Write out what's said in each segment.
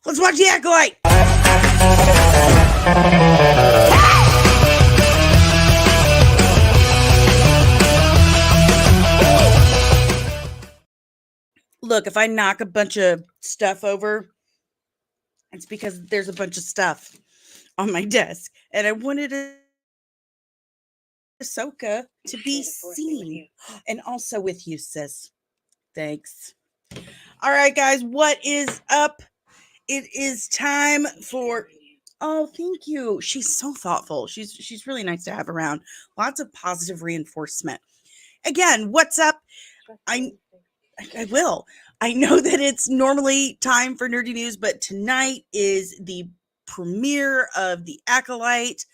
Let's watch the Acolyte. Look, if I knock a bunch of stuff over, it's because there's a bunch of stuff on my desk, and I wanted Ahsoka to be seen, and also with you, sis. Thanks. All right, guys, what is up? It is time for. Oh, thank you. She's so thoughtful. She's really nice to have around. Lots of positive reinforcement. Again, what's up? I will. I know that it's normally time for nerdy news, but tonight is the premiere of The Acolyte.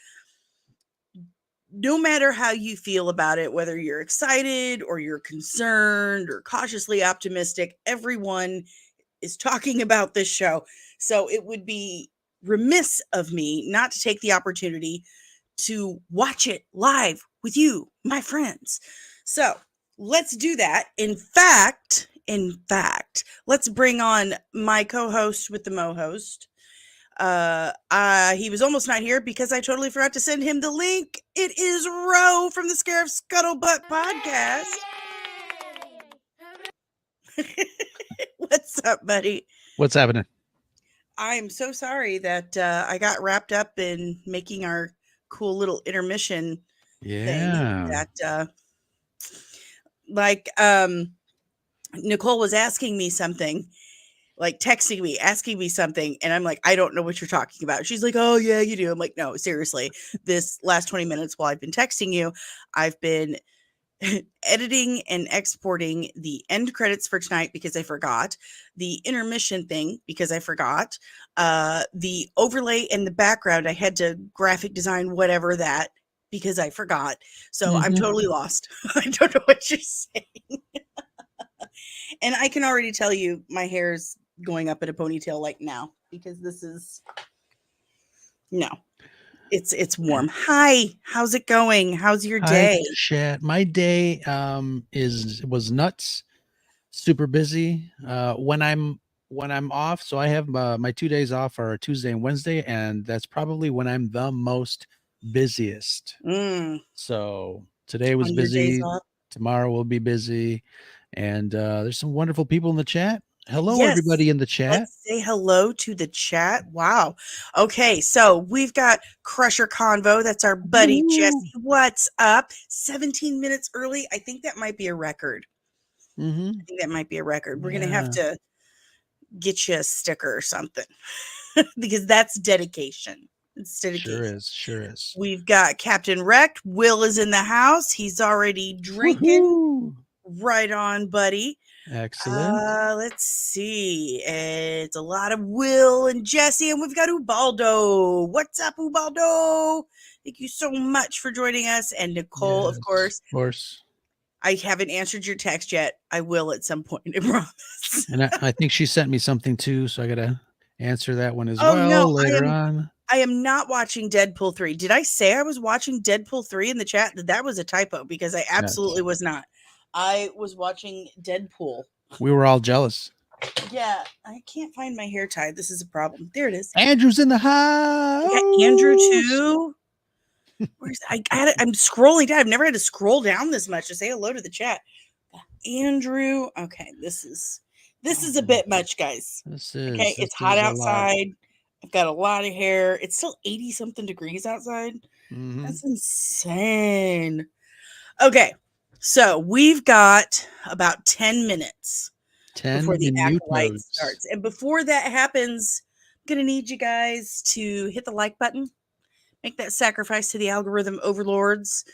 No matter how you feel about it, whether you're excited or you're concerned or cautiously optimistic, everyone is talking about this show. So it would be remiss of me not to take the opportunity to watch it live with you, my friends. So let's do that. In fact, let's bring on my co-host with the mo-host. He was almost not here because I totally forgot to send him the link. It is Ro from the Scare of Scuttlebutt podcast. What's up, buddy? What's happening? I'm so sorry that I got wrapped up in making our cool little intermission thing. That Nicole was asking me something, like texting me, asking me something, and I'm like, I don't know what you're talking about. She's like, oh yeah, you do. I'm like, no, seriously. This last 20 minutes while I've been texting you, I've been editing and exporting the end credits for tonight because I forgot, the intermission thing because I forgot, the overlay in the background I had to graphic design whatever that because I forgot. So I'm totally lost. I don't know what you're saying. And I can already tell you my hair's going up in a ponytail like now because this is it's warm. Hi, how's it going? How's your day? Hi, chat. My day was nuts, super busy. When I'm off, so I have my 2 days off are Tuesday and Wednesday, and that's probably when I'm the most busiest. So today was busy. Tomorrow will be busy, and there's some wonderful people in the chat. Hello, everybody in the chat. Let's say hello to the chat. Wow. Okay, so we've got Crusher Convo. That's our buddy Jesse. What's up? 17 minutes early. I think that might be a record. I think that might be a record. We're gonna have to get you a sticker or something because that's dedication. It's dedication. Sure is. We've got Captain Wrecked. Will is in the house. He's already drinking. Woo-hoo. Right on, buddy. Excellent. Let's see. It's a lot of Will and Jesse, and we've got Ubaldo. What's up, Ubaldo? Thank you so much for joining us. And Nicole, of course. Of course. I haven't answered your text yet. I will at some point, I promise. And I think she sent me something too, so I gotta answer that one as well later on. I am not watching Deadpool 3. Did I say I was watching Deadpool 3 in the chat? That was a typo because I absolutely was not. I was watching Deadpool. We were all jealous. Yeah, I can't find my hair tied. This is a problem. There it is. Andrew's in the house. Yeah, Andrew too. Where's I'm scrolling down. I've never had to scroll down this much to say hello to the chat. Andrew. Okay, this is a bit much, guys. Okay, it's hot outside. I've got a lot of hair. It's still 80 something degrees outside. That's insane. Okay. So we've got about 10 minutes before the Acolyte starts. And before that happens, I'm going to need you guys to hit the like button. Make that sacrifice to the algorithm overlords.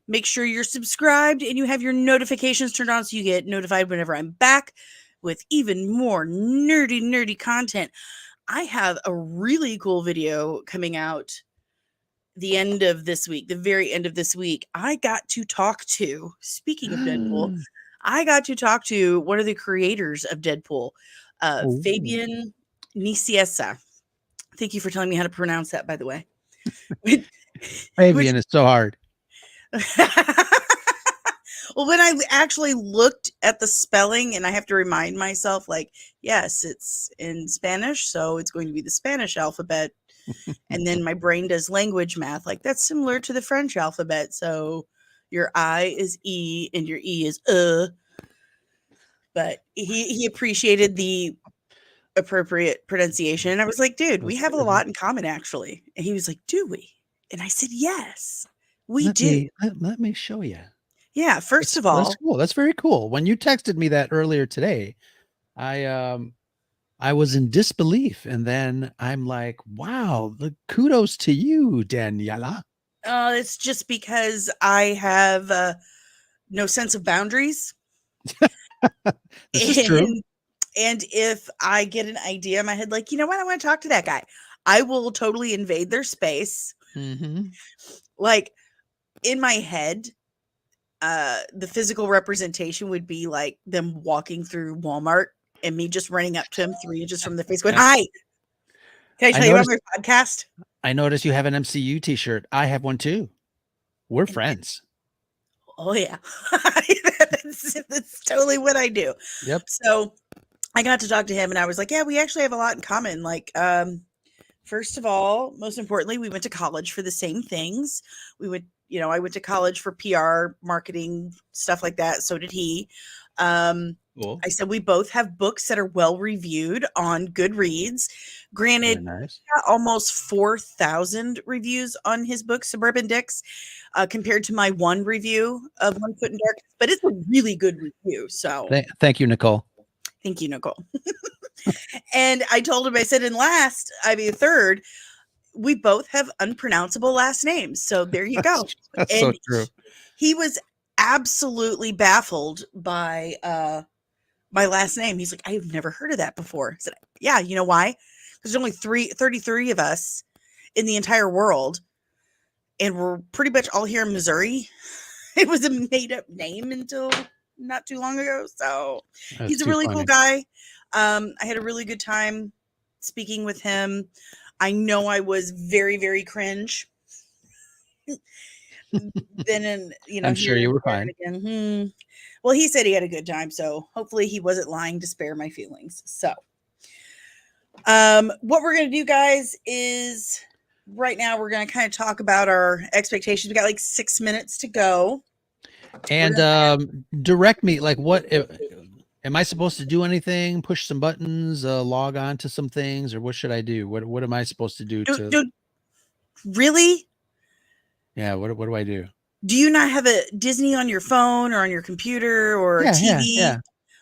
Make sure you're subscribed and you have your notifications turned on so you get notified whenever I'm back with even more nerdy content. I have a really cool video coming out the end of this week, the very end of this week. I got to talk to, speaking of Deadpool, I got to talk to one of the creators of Deadpool, Fabian Nicieza. Thank you for telling me how to pronounce that, by the way. Fabian is so hard. Well, when I actually looked at the spelling, and I have to remind myself, like, yes, it's in Spanish, so it's going to be the Spanish alphabet. And then my brain does language math, like that's similar to the French alphabet. So your I is E and your E is But he appreciated the appropriate pronunciation. And I was like, dude, we have a lot in common, actually. And he was like, do we? And I said, yes, we do. Let me show you. Yeah. First of all, That's cool. That's very cool. When you texted me that earlier today, I was in disbelief, and then I'm like, wow, the kudos to you, Daniela. it's just because I have no sense of boundaries. This is true. And if I get an idea in my head, like, you know what, I want to talk to that guy, I will totally invade their space. Like in my head, the physical representation would be like them walking through Walmart and me just running up to him 3 inches from their face going, hi, can I tell you about my podcast? I noticed you have an MCU t-shirt. I have one too. We're friends. Oh yeah. That's totally what I do. Yep. So I got to talk to him and I was like, yeah, we actually have a lot in common. Like, first of all, most importantly, we went to college for the same things. We went, I went to college for PR, marketing, stuff like that. So did he. Cool. I said we both have books that are well reviewed on Goodreads. Granted, nice. Almost 4,000 reviews on his book, Suburban Dicks, compared to my one review of One Foot in Dark. But it's a really good review. So thank you, Nicole. Thank you, Nicole. And I told him, I said, third, we both have unpronounceable last names. So there you go. That's and so true. He was absolutely baffled by my last name. He's like, I've never heard of that before. I said, yeah, you know why? Because there's only 33 of us in the entire world. And we're pretty much all here in Missouri. It was a made up name until not too long ago. So he's a really cool guy. I had a really good time speaking with him. I know I was very, very cringe. Then, I'm sure you were fine. Again. Well, he said he had a good time, so hopefully he wasn't lying to spare my feelings. So, what we're going to do, guys, is right now we're going to kind of talk about our expectations. We got like 6 minutes to go. And direct me, like, what am I supposed to do? Anything? Push some buttons? Log on to some things, or what should I do? What am I supposed to do? Really? Yeah. What do I do? Do you not have a Disney on your phone or on your computer or a TV? Yeah.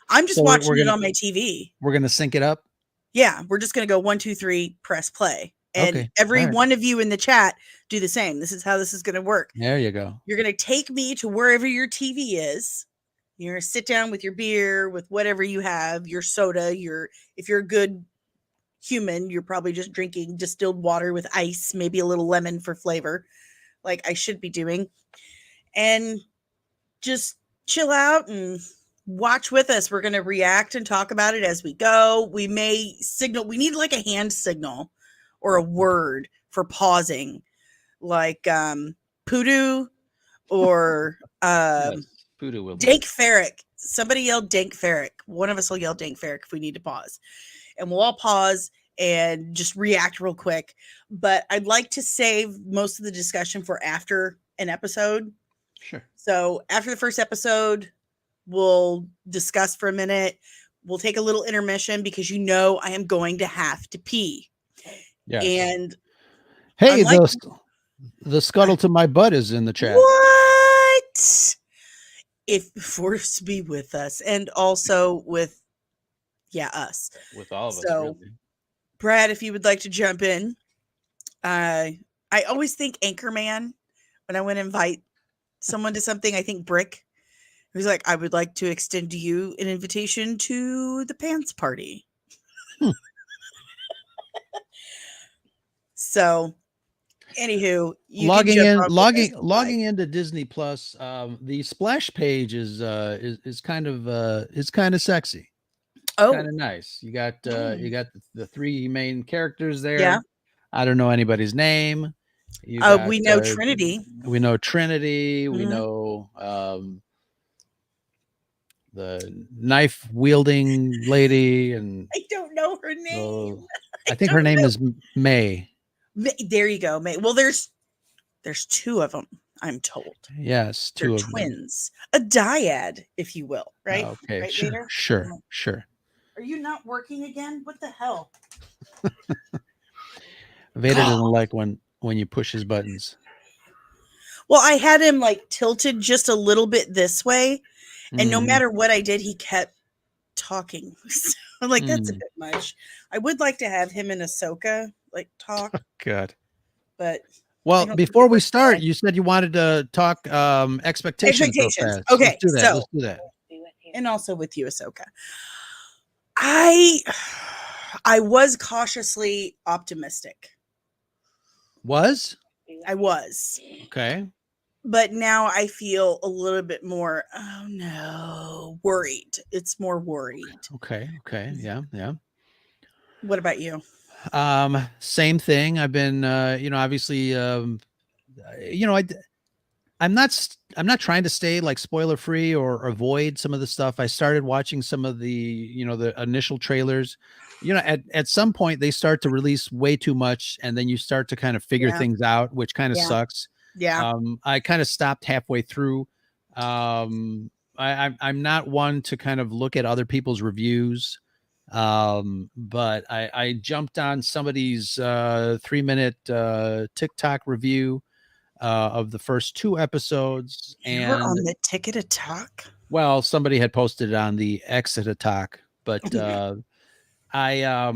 I'm just watching it on my TV. We're gonna sync it up. Yeah, we're just gonna go 1, 2, 3, press play. And every one of you in the chat do the same. This is how this is going to work. There you go. You're going to take me to wherever your TV is. You're going to sit down with your beer, with whatever you have, your soda. If you're a good human, you're probably just drinking distilled water with ice, maybe a little lemon for flavor, like I should be doing. And just chill out and watch with us. We're going to react and talk about it as we go. We may signal. We need like a hand signal or a word for pausing, like poodoo or poodoo will Dank Ferrick. Somebody yelled Dank Ferrick. One of us will yell Dank Ferrick if we need to pause. And we'll all pause and just react real quick. But I'd like to save most of the discussion for after an episode. Sure. So after the first episode, we'll discuss for a minute. We'll take a little intermission because I am going to have to pee. Yeah. And hey, the scuttle to my butt is in the chat. What? If force be with us, and also with us. With all of us. So, really. Brad, if you would like to jump in. I always think Anchorman when I want to invite someone to something. I think Brick. He's like, I would like to extend to you an invitation to the pants party. So, anywho, logging into Disney Plus. The splash page is kind of sexy. Oh, kind of nice. You got the 3 main characters there. Yeah. I don't know anybody's name. We know Trinity. We know Trinity. Mm-hmm. We know the knife wielding lady, and I don't know her name. I think her name is May. There you go, May. Well, there's two of them, I'm told. Yes, They're two of them. twins, a dyad, if you will. Right? Okay, Right, sure, Vader? sure. Are you not working again? What the hell? Vader doesn't like when you push his buttons. Well, I had him like tilted just a little bit this way, and no Mhm. matter what I did, he kept talking. So I'm like, that's a Mm. bit much. I would like to have him and Ahsoka like talk, Good. but I Well, don't think before it we works that start, way. you said you wanted to talk expectations real Expectations. fast. Let's Okay, do that. so Let's do that. and also with you, Ahsoka. I I was cautiously optimistic. Was? I was. Okay. But now I feel a little bit more, oh no, worried. It's more worried. Okay. Yeah. What about you? Same thing. I've been obviously you know, I'm not trying to stay like spoiler free or avoid some of the stuff. I started watching some of the, the initial trailers. At some point they start to release way too much, and then you start to kind of figure Yeah. things out, which kind of Yeah. sucks. Yeah. I kind of stopped halfway through. I'm not one to kind of look at other people's reviews. But I jumped on somebody's 3-minute TikTok review of the first 2 episodes, You were and on the ticket to talk? well, somebody had posted it on the exit attack, but I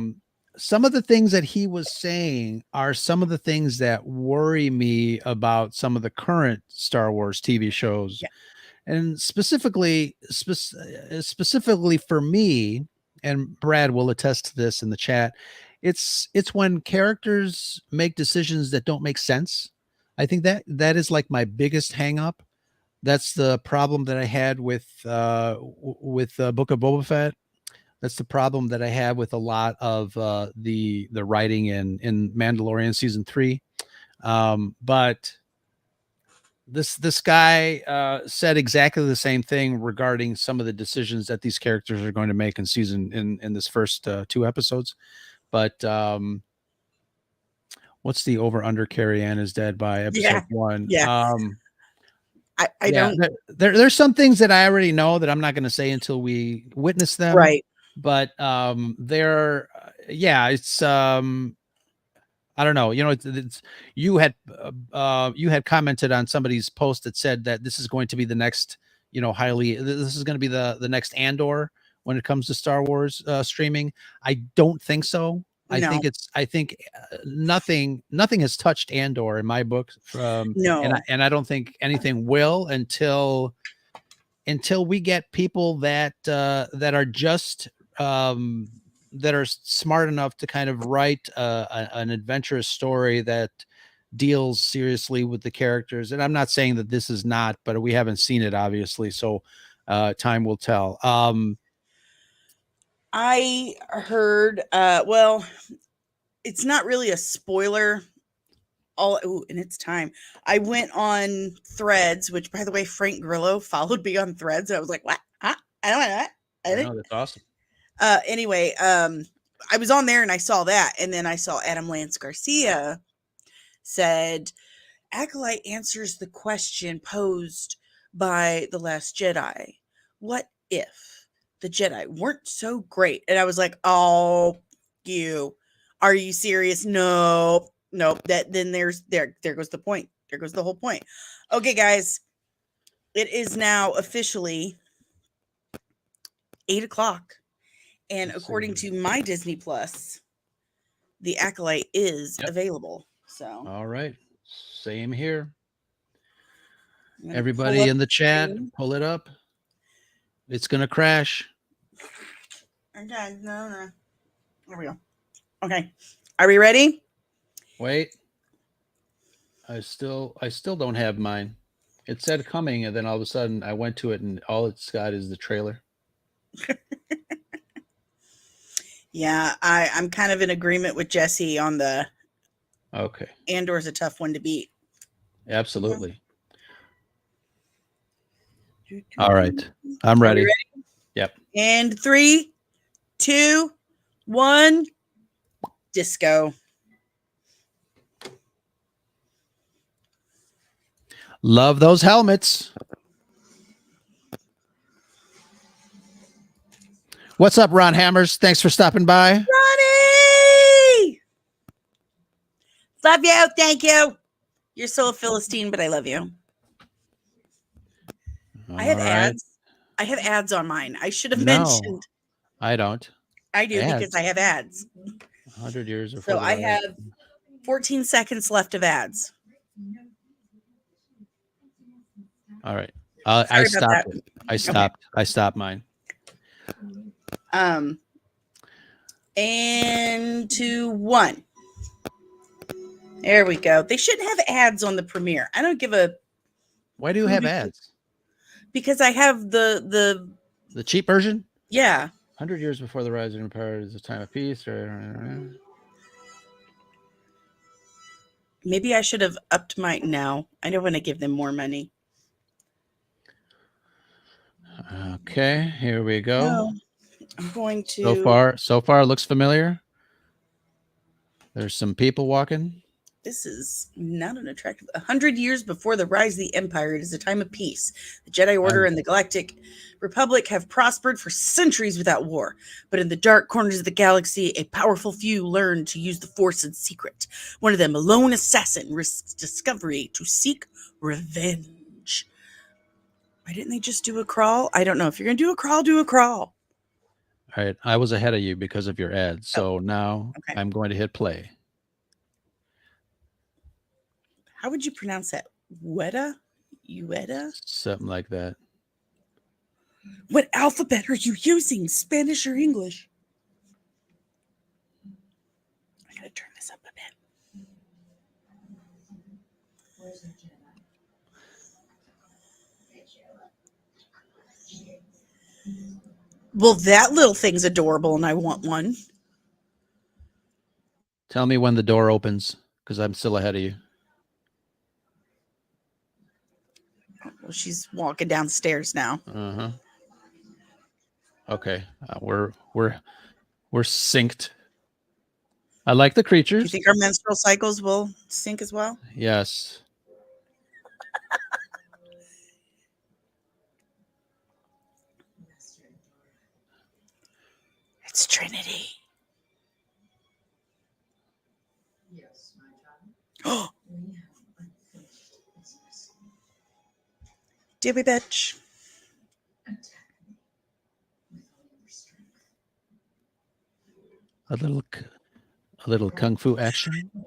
some of the things that he was saying are some of the things that worry me about some of the current Star Wars TV shows. Yeah. And specifically for me, and Brad will attest to this in the chat, it's when characters make decisions that don't make sense. I think that is like my biggest hang up. That's the problem that I had with Book of Boba Fett. That's the problem that I have with a lot of the writing in Mandalorian season 3. But this guy said exactly the same thing regarding some of the decisions that these characters are going to make in this first 2 episodes. But what's the over under Carrie-Anne is dead by episode 1? Yeah. I Yeah, don't. there's some things that I already know that I'm not going to say until we witness them. Right. But it's I don't know. It's you had commented on somebody's post that said that this is going to be the next, this is going to be the next Andor when it comes to Star Wars streaming. I don't think so. I No. think nothing has touched Andor in my book. No. And I don't think anything will until we get people that are just that are smart enough to kind of write an adventurous story that deals seriously with the characters. And I'm not saying that this is not, but we haven't seen it obviously. So time will tell. I heard, well, it's not really a spoiler. And it's time. I went on Threads, which by the way, Frank Grillo followed me on Threads. I was like, what? Huh? I don't know that. I know, that's awesome. Anyway, I was on there and I saw that, and then I saw Adam Lance Garcia said, Acolyte answers the question posed by The Last Jedi. What if the Jedi weren't so great? And I was like, oh, are you serious? No. Then there goes the point. There goes the whole point. Okay, guys, it is now officially 8:00. And according to my Disney Plus, the Acolyte is available. So, all right, same here. I'm gonna Everybody in the chat, pull it up. It's gonna crash. Okay, no. There we go. Okay, are we ready? Wait, I still don't have mine. It said coming, and then all of a sudden I went to it, and all it's got is the trailer. Yeah, I'm kind of in agreement with Jesse on the. Okay. Andor's a tough one to beat. Absolutely. All right, I'm ready. And 3, 2, 1, disco. Love those helmets. What's up, Ron Hammers? Thanks for stopping by. Ronnie! Love you. Thank you. You're so a Philistine, but I love you. I have ads. I have ads on mine. I should have mentioned. I don't. I do because I have ads. 100 years before. So I have 14 seconds left of ads. All right. I stopped it. I stopped. Okay. I stopped mine. And 2, 1. There we go. They shouldn't have ads on the premiere. I don't give a. Why do you have ads? Because I have the cheap version. Yeah. 100 years before the rise of empire is a time of peace. Maybe I should have upped my. No, I don't want to give them more money. Okay, here we go. No, I'm going to. So far, looks familiar. There's some people walking. This is not an attractive. 100 years before the rise of the Empire, it is a time of peace. The Jedi Order and the Galactic Republic have prospered for centuries without war. But in the dark corners of the galaxy, a powerful few learn to use the Force in secret. One of them, a lone assassin, risks discovery to seek revenge. Why didn't they just do a crawl? I don't know. If you're going to do a crawl, do a crawl. All right. I was ahead of you because of your ad. So now I'm going to hit play. How would you pronounce that? Ueda? Something like that. What alphabet are you using? Spanish or English? I gotta turn this up a bit. Well, that little thing's adorable and I want one. Tell me when the door opens because I'm still ahead of you. Well, she's walking downstairs now. Uh-huh. Okay. We're synced. I like the creatures. Do you think our menstrual cycles will sync as well? Yes. It's Trinity. Yes, my child. Oh, We have unfinished business. did we, bitch? Attack me with all your strength. A little kung fu action. I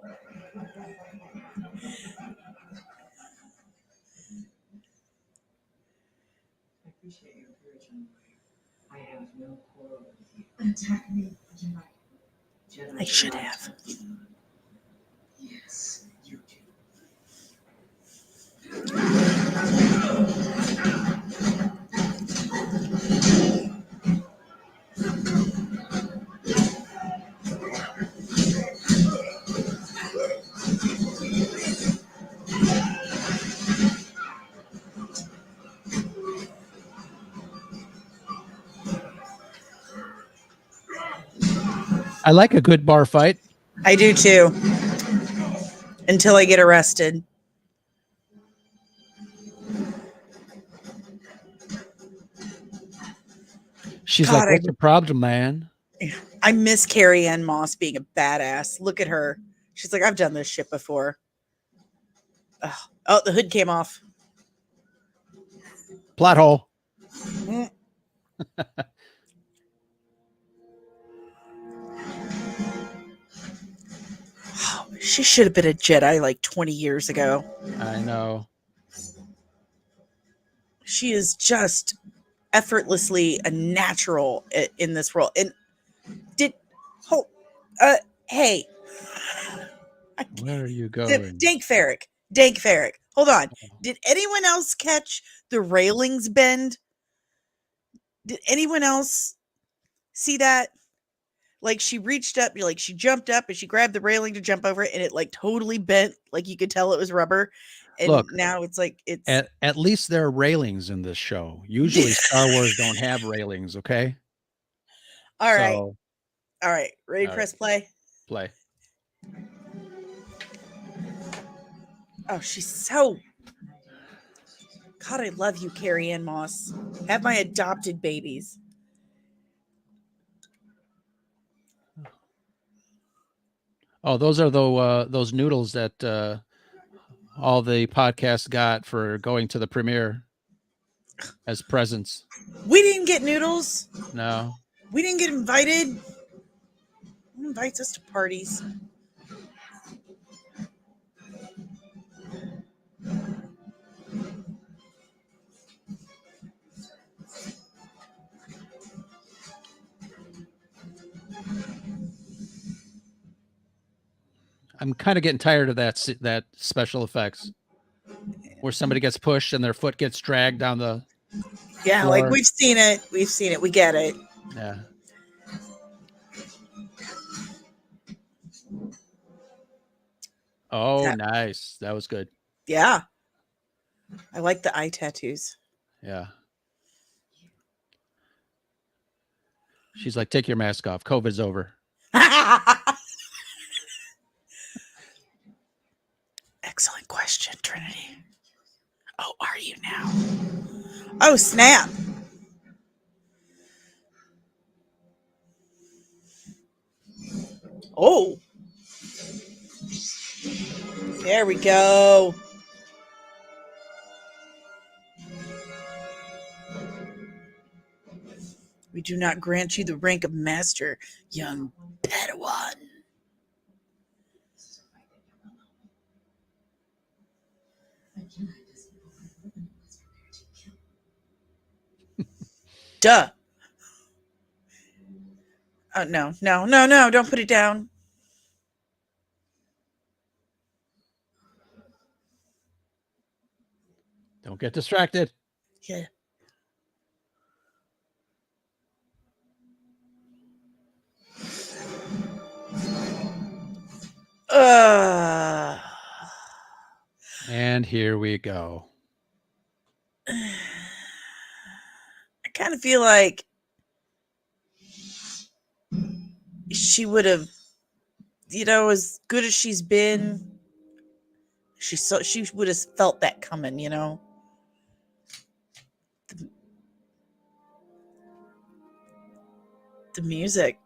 appreciate your encouragement. I have no quarrel with you. Attack me, Jedi. I should have. Yes, you do. I like a good bar fight. I do too. Until I get arrested. She's God, like, what's the problem, man? I miss Carrie-Anne Moss being a badass. Look at her. She's like, I've done this shit before. Oh, the hood came off. Plot hole. She should have been a Jedi like 20 years ago. I know. She is just effortlessly a natural in this role. And hey. Where are you going? Dank Farrick. Hold on. Did anyone else catch the railings bend? Did anyone else see that? Like she reached up, like she jumped up and she grabbed the railing to jump over it and it like totally bent. Like you could tell it was rubber. And look, now it's like it's at least there are railings in this show. Usually Star Wars don't have railings, okay? All right. So, All right. Ready to all right. press play? Play. Oh, she's so. God, I love you, Carrie-Anne Moss. Have my adopted babies. Oh, those are those noodles that all the podcasts got for going to the premiere as presents. We didn't get noodles. No. We didn't get invited. Who invites us to parties? I'm kind of getting tired of that special effects where somebody gets pushed and their foot gets dragged down the Yeah, like floor. we've seen it. We've seen it. We get it. Yeah. Oh, That- nice. That was good. Yeah. I like the eye tattoos. Yeah. She's like, take your mask off. COVID's over. Excellent question, Trinity. Oh, are you now? Oh, snap. Oh. There we go. We do not grant you the rank of master, young Padawan. Duh. Oh, no, no, no, no. Don't put it down. Don't get distracted. Yeah. And here we go. I kind of feel like she would have, as good as she's been, she would have felt that coming, The music.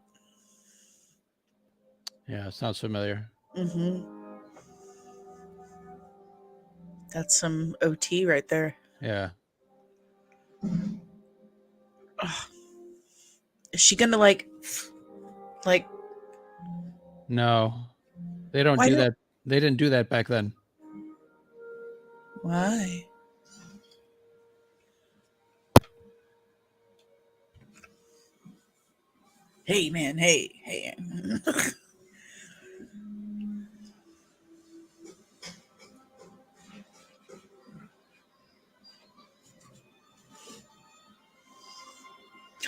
Yeah, sounds familiar. Mm-hmm. That's some OT right there. Yeah. Ugh. Is she gonna like? No, they don't Why do don't- that. They didn't do that back then. Why? Hey, man. Hey.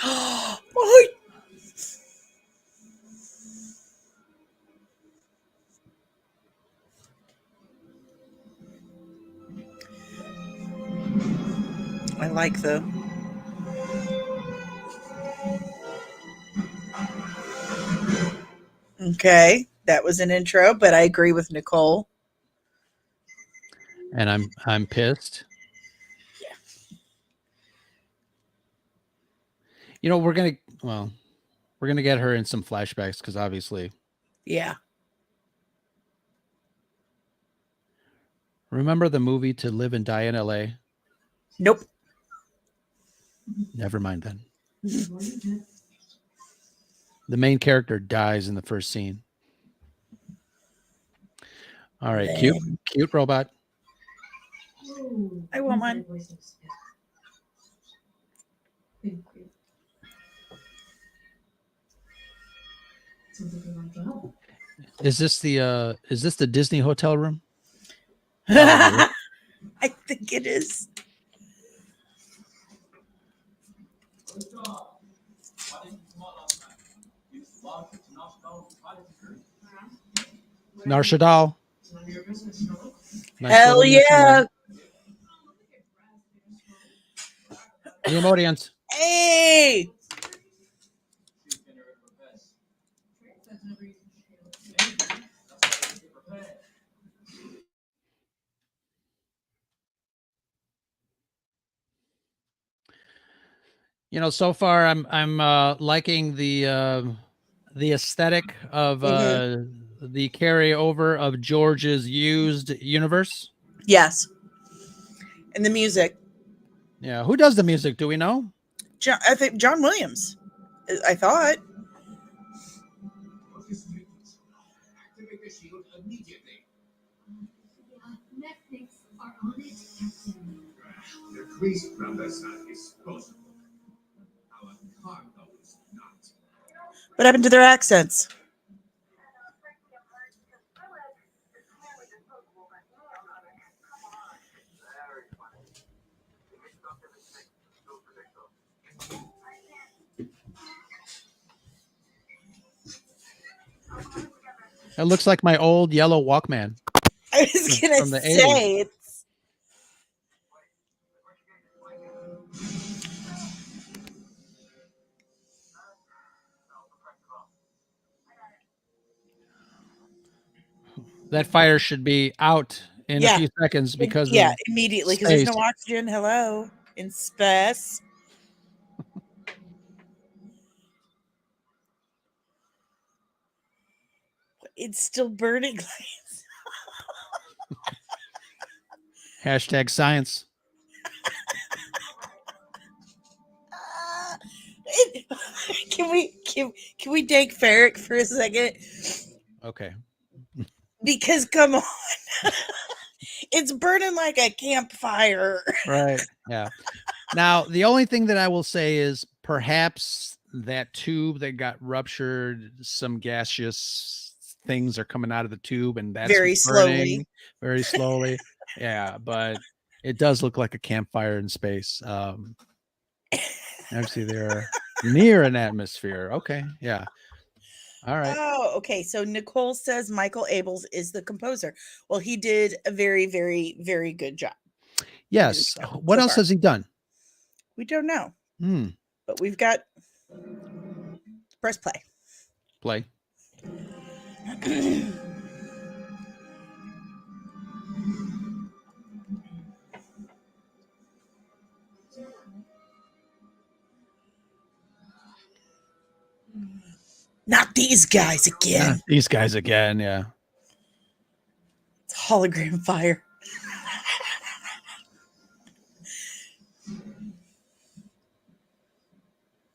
Oh, I like the. Okay, that was an intro, but I agree with Nicole. And I'm pissed. Yeah. We're gonna get her in some flashbacks because obviously. Yeah. Remember the movie To Live and Die in LA? Nope. Never mind then. The main character dies in the first scene. All right, cute robot. I want one. Is this the Disney hotel room? I think it is. Narshadal. Nice Hell little yeah. The emotions. Hey. So far I'm liking the aesthetic of the carryover of George's used universe. Yes. And the music. Yeah, who does the music? Do we know? I think John Williams. I thought. Activate the shield immediately. Netflix are on it, Captain. The priest brothers are disposable. Our cargo is not. What happened to their accents? It looks like my old yellow Walkman I was gonna from the 80s. say it's That fire should be out in a few seconds because of immediately because there's space. no oxygen. Hello, in space. It's still burning. Hashtag science. Can we take Ferric for a second? Okay. Because come on, it's burning like a campfire. Right. Yeah. Now, the only thing that I will say is perhaps that tube that got ruptured, some gaseous things are coming out of the tube, and that's Very what's slowly. burning very slowly. Yeah, but it does look like a campfire in space. Actually, they're near an atmosphere. Okay. Yeah. All right. Oh, okay. So Nicole says Michael Abels is the composer. Well, he did a very, very, very good job. Yes. What so else far. has he done? We don't know, Hmm. but we've got press play. Play. Not these guys again. Not these guys again. Yeah. It's hologram fire.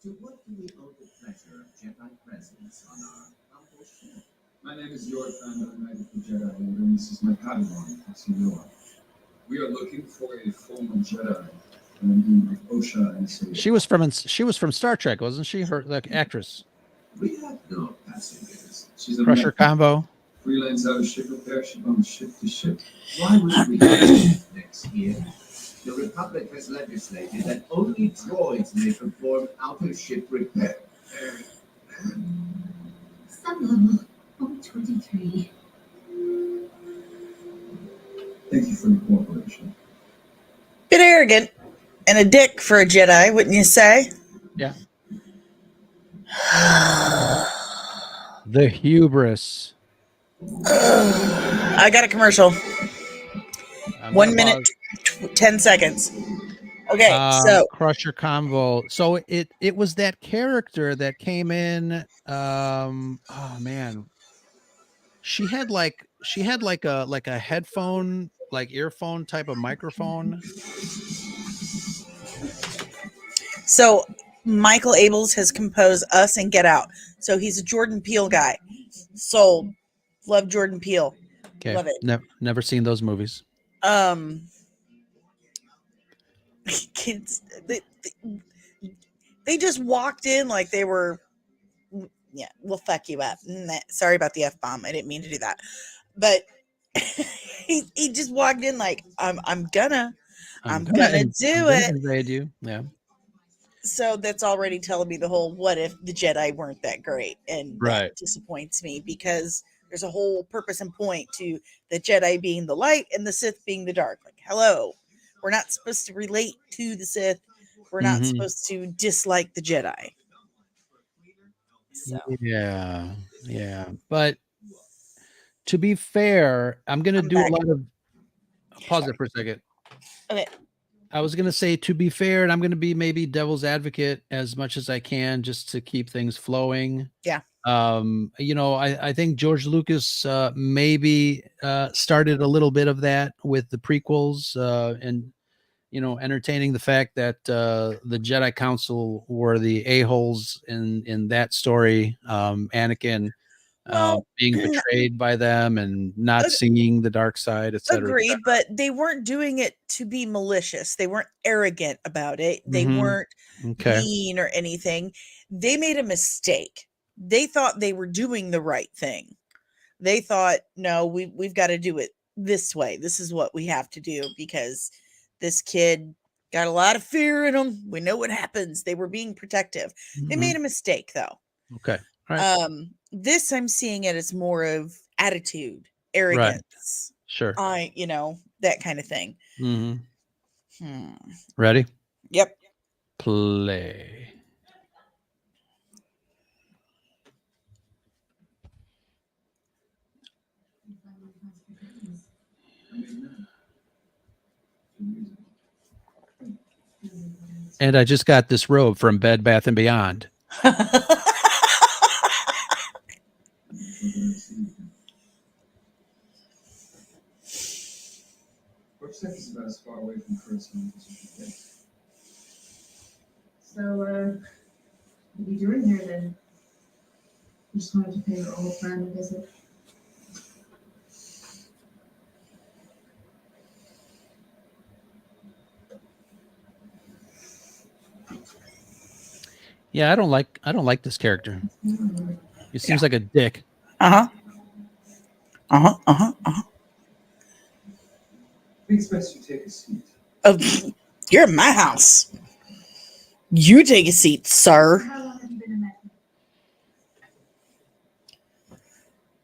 To what do we owe the pleasure of Jedi presence on our humble ship? My name is York, I'm a Knight of the Jedi, and this is my Padawan, Senor. We are looking for a former Jedi, named Osha and Sayid. She was from Star Trek, wasn't she? The actress. We have no passengers. She's a Crusher combo. freelance out of ship repair, ship on ship to ship. Why would we next year? The Republic has legislated that only droids may perform out-of-ship repair. Some level 23. Thank you for your cooperation. Bit arrogant and a dick for a Jedi, wouldn't you say? Yeah. The hubris. I got a commercial. 1 minute, 10 seconds. Okay, so Crusher combo. So it was that character that came in. Oh man, she had like a headphone, like earphone type of microphone. So Michael Abels has composed Us and Get Out. So he's a Jordan Peele guy. Sold. Love Jordan Peele. Okay. Love it. Never seen those movies. Kids, they just walked in like they were, yeah, we'll fuck you up. Sorry about the F-bomb. I didn't mean to do that. But he just walked in like, I'm gonna do it. Invade you. Yeah. So that's already telling me the whole what if the Jedi weren't that great, and Right. that disappoints me because there's a whole purpose and point to the Jedi being the light and the Sith being the dark. Like, hello, we're not supposed to relate to the Sith. We're not supposed to dislike the Jedi. So. Yeah. But to be fair, I'm gonna do a lot of. Pause it for a second. Okay. I was gonna say, to be fair, and I'm gonna be maybe devil's advocate as much as I can, just to keep things flowing. Yeah. I think George Lucas maybe started a little bit of that with the prequels, and entertaining the fact that the Jedi Council were the a-holes in that story. Anakin Well, being betrayed by them and not ag- seeing the dark side, et cetera, et agreed, but they weren't doing it to be malicious. They weren't arrogant about it. They cetera. weren't Okay. mean or anything. They made a mistake. They thought they were doing the right thing. They thought, no, we've got to do it this way. This is what we have to do because this kid got a lot of fear in him. We know what happens. They were being protective. They Mhm. made a mistake though. Okay. All right. This I'm seeing it as more of attitude, Right. arrogance, Sure. that kind of thing. Hmm. Hmm. Ready? Yep. Play. And I just got this robe from Bed Bath and Beyond. Website is about as far away from Kurt's home as you can get. So, what are you doing here then? I just wanted to pay your old friend a visit. Yeah, I don't like this character. He seems like a dick. Uh-huh. Uh-huh. Uh-huh. Uh-huh. Please best you take a seat. You're in my house. You take a seat, sir. How long have you been in that?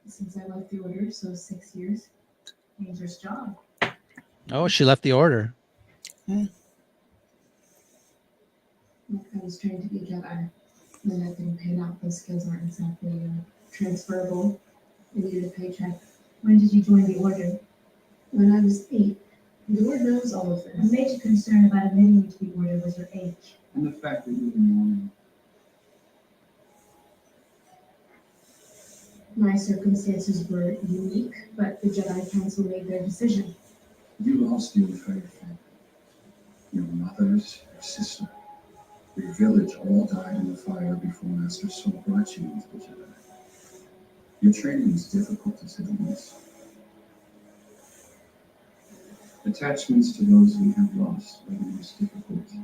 Since I left the order, so 6 years. Dangerous job. Oh, she left the order. Look, I was trained to be a Jedi. Then I've been paid out. Those skills aren't exactly transferable. I needed a paycheck. When did you join the order? When I was 8. The Lord knows all of this. A major concern about admitting you to the order was your age. And the fact that you were mourning. My circumstances were unique, but the Jedi Council made their decision. You lost your entire family. Your mothers, your sister, your village all died in the fire before Master Soul brought you into the Jedi. Your training was difficult to say the least. Attachments to those we have lost are the most difficult to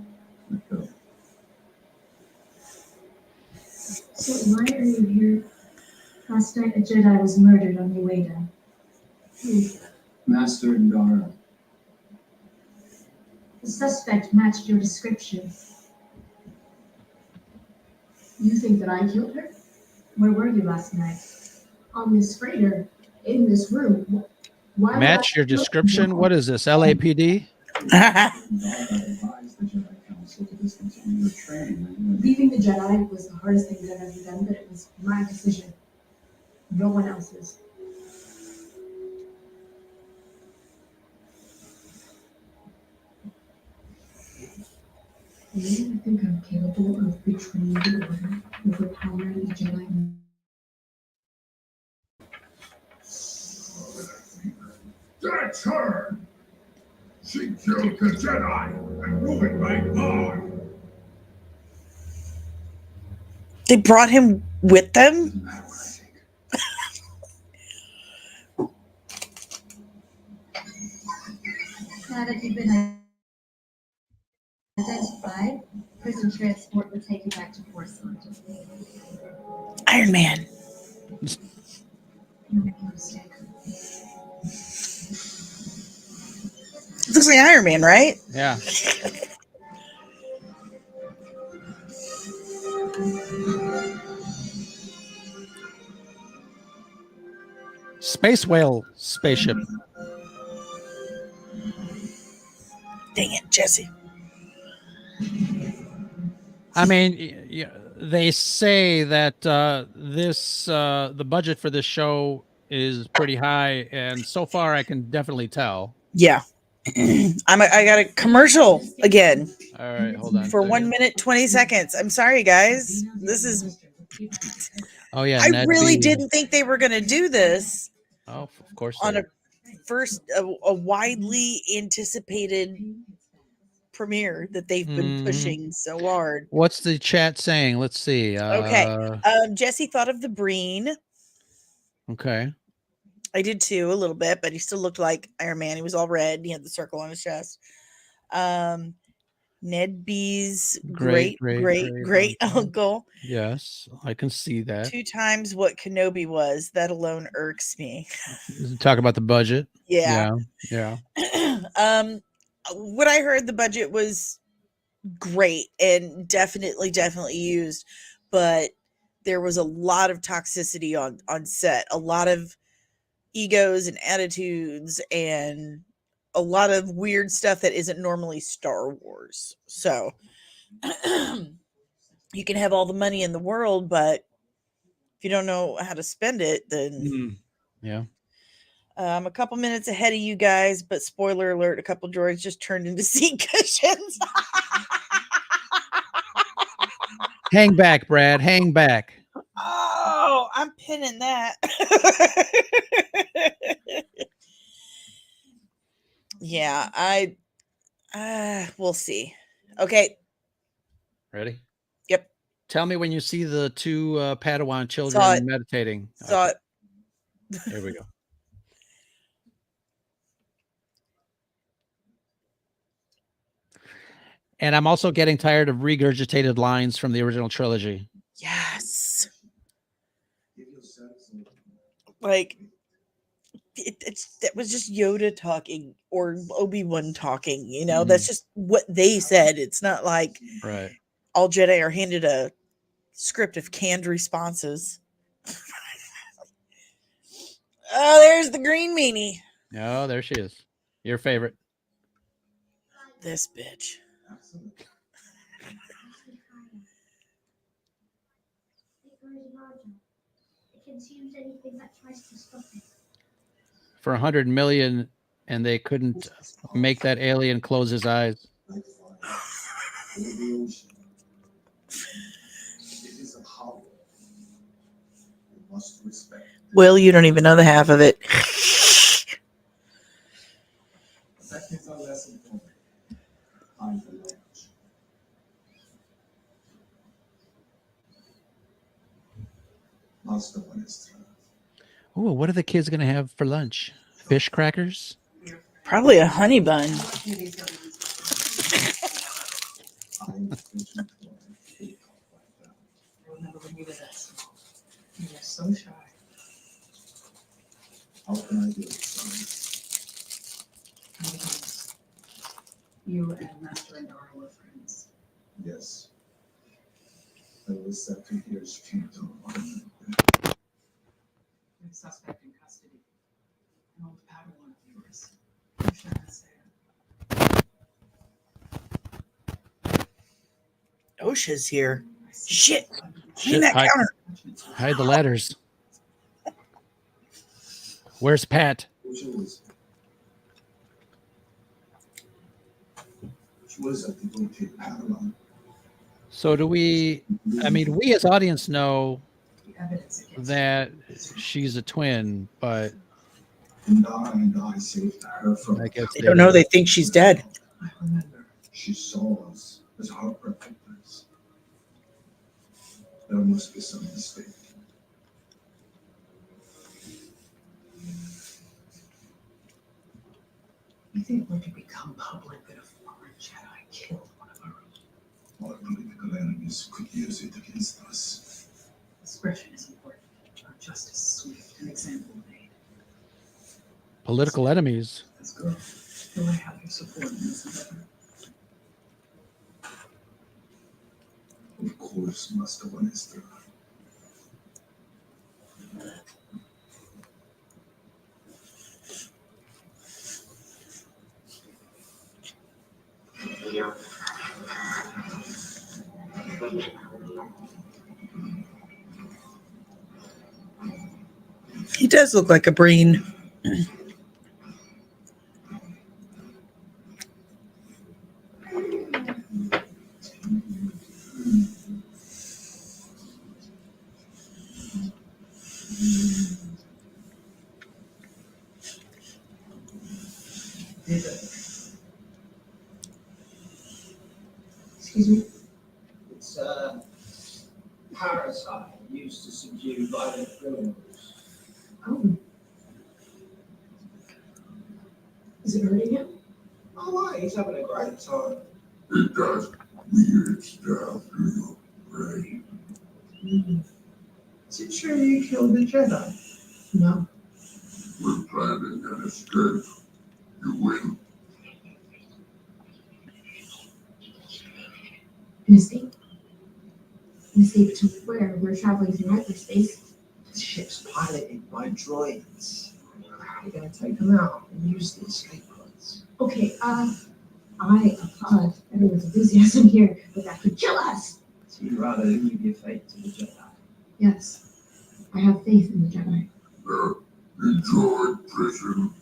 let go. So why are you here? Last night a Jedi was murdered on Ueda. Master Ndara, The suspect matched your description. You think that I killed her? Where were you last night? On this freighter, in this room. Why would Match I your kill description. you? What is this? LAPD? Ndara advised the Jedi Council to discontinue your training when you Leaving the Jedi was the hardest thing that I've ever done, but it was my decision. No one else's. You think I'm capable of betraying the order, overpowering the Jedi? That's her! She killed the Jedi and ruined my life! They brought him with them? Doesn't matter what I think. Now that you've been identified, prison transport will take you back to Coruscant. Iron Man. You're making a mistake. Looks like Iron Man, right? Yeah. Space whale spaceship. Dang it, Jesse. I mean, they say that the budget for this show is pretty high, and so far I can definitely tell. Yeah. I got a commercial again All right, hold on. a for second. 1 minute 20 seconds. I'm sorry, guys. This is. Oh yeah, I Ned really B. didn't think they were going to do this Oh, of course. on They a widely anticipated premiere that they've been Mhm. pushing so hard. What's the chat saying? Let's see. Okay. Jesse thought of the Breen. Okay. I did too, a little bit, but he still looked like Iron Man. He was all red. He had the circle on his chest. Ned B's Great, great uncle. Yes, I can see that. 2 times what Kenobi was. That alone irks me. Talk about the budget. Yeah. Yeah. What I heard, the budget was great and definitely used, but there was a lot of toxicity on set, a lot of egos and attitudes, and a lot of weird stuff that isn't normally Star Wars. So you can have all the money in the world, but if you don't know how to spend it, then Yeah. I'm a couple minutes ahead of you guys, but spoiler alert, a couple droids just turned into seat cushions. Hang back, Brad. Hang back. Oh, I'm pinning that. Yeah, we'll see. Okay. Ready? Yep. Tell me when you see the 2 Padawan Saw children it. meditating. Saw it. Here we go. And I'm also getting tired of regurgitated lines from the original trilogy. Yes. Like that was just Yoda talking or Obi-Wan talking, you know. That's just what they said. It's not like Right. all Jedi are handed a script of canned responses. Oh, there's the green meanie. Oh, there she is. Your favorite. This bitch. For 100 million, and they couldn't make that alien close his eyes. Will, you don't even know the half of it. Oh, what are the kids going to have for lunch? Fish crackers? Probably a honey bun. Remember when you were that small? You were so shy. How can I do it, son? You and Master and Dara were friends. Yes. I was set to hear she came to You're the suspect in custody. An old Padawan of yours. You shouldn't say it. OSHA's here. Shit. Shit, Clean that hide, counter. hide the ladders. Where's Pat? She was at the Boutique Padawan. So do we, I mean, we as audience know The evidence against that she's a twin, but And I saved her from I guess They don't know. They think she's dead. I remember. She saw us as her protectors. There must be some mistake. You think when it become public that a former Jedi killed one of our own? Our political enemies could use it against us. Discretion is important. Not justice swift and example made. political enemies. Let's go. Will I have your support in this endeavor? Of course, Master Vanessa. He does look like a Breen. Excuse me? It's a parasite used to subdue violent criminals. Oh. Is it hurting him? Oh, right, he's having a great time. It does weird stuff to your brain. Is it true you killed the Jedi? No. We're planning an escape. You win. An escape? An escape to where? We're traveling through hyperspace. The ship's piloted by droids. We're going to take them out and use the escape pods. Okay, I applaud everyone's enthusiasm here, but that could kill us. So you'd rather leave your fate to the Jedi? Yes. I have faith in the Jedi. Enjoy prison.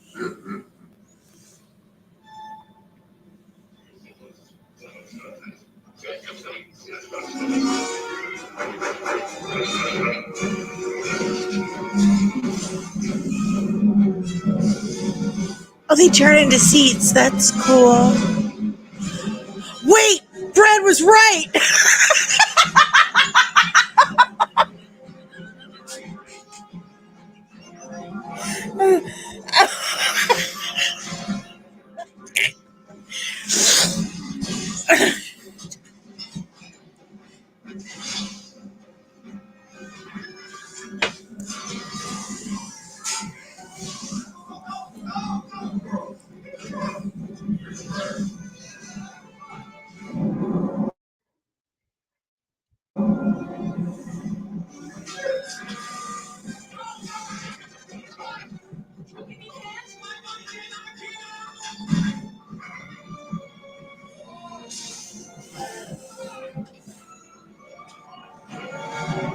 Oh, they turn into seats. That's cool. Wait, Brad was right.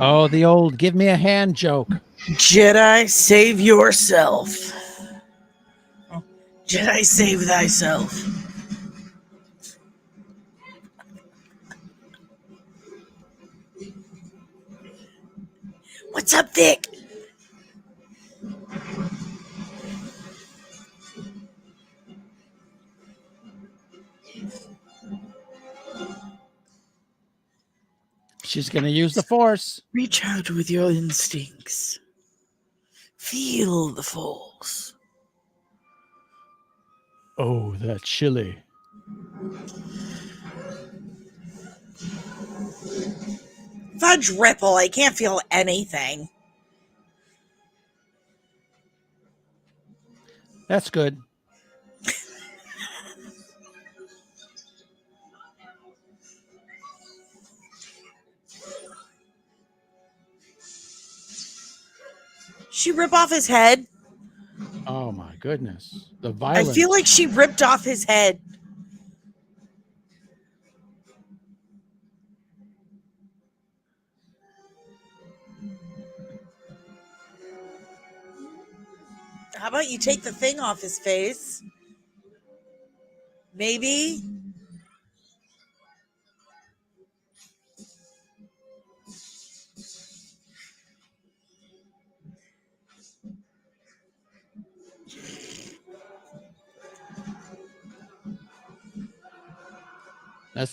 Oh, the old give me a hand joke. Jedi, save yourself. Jedi, save thyself. What's up, Vic? She's going to use the Force. Reach out with your instincts. Feel the Force. Oh, that chili. Fudge Ripple, I can't feel anything. That's good. She rip off his head? Oh my goodness. The I violence. feel like she ripped off his head. How about you take the thing off his face? Maybe?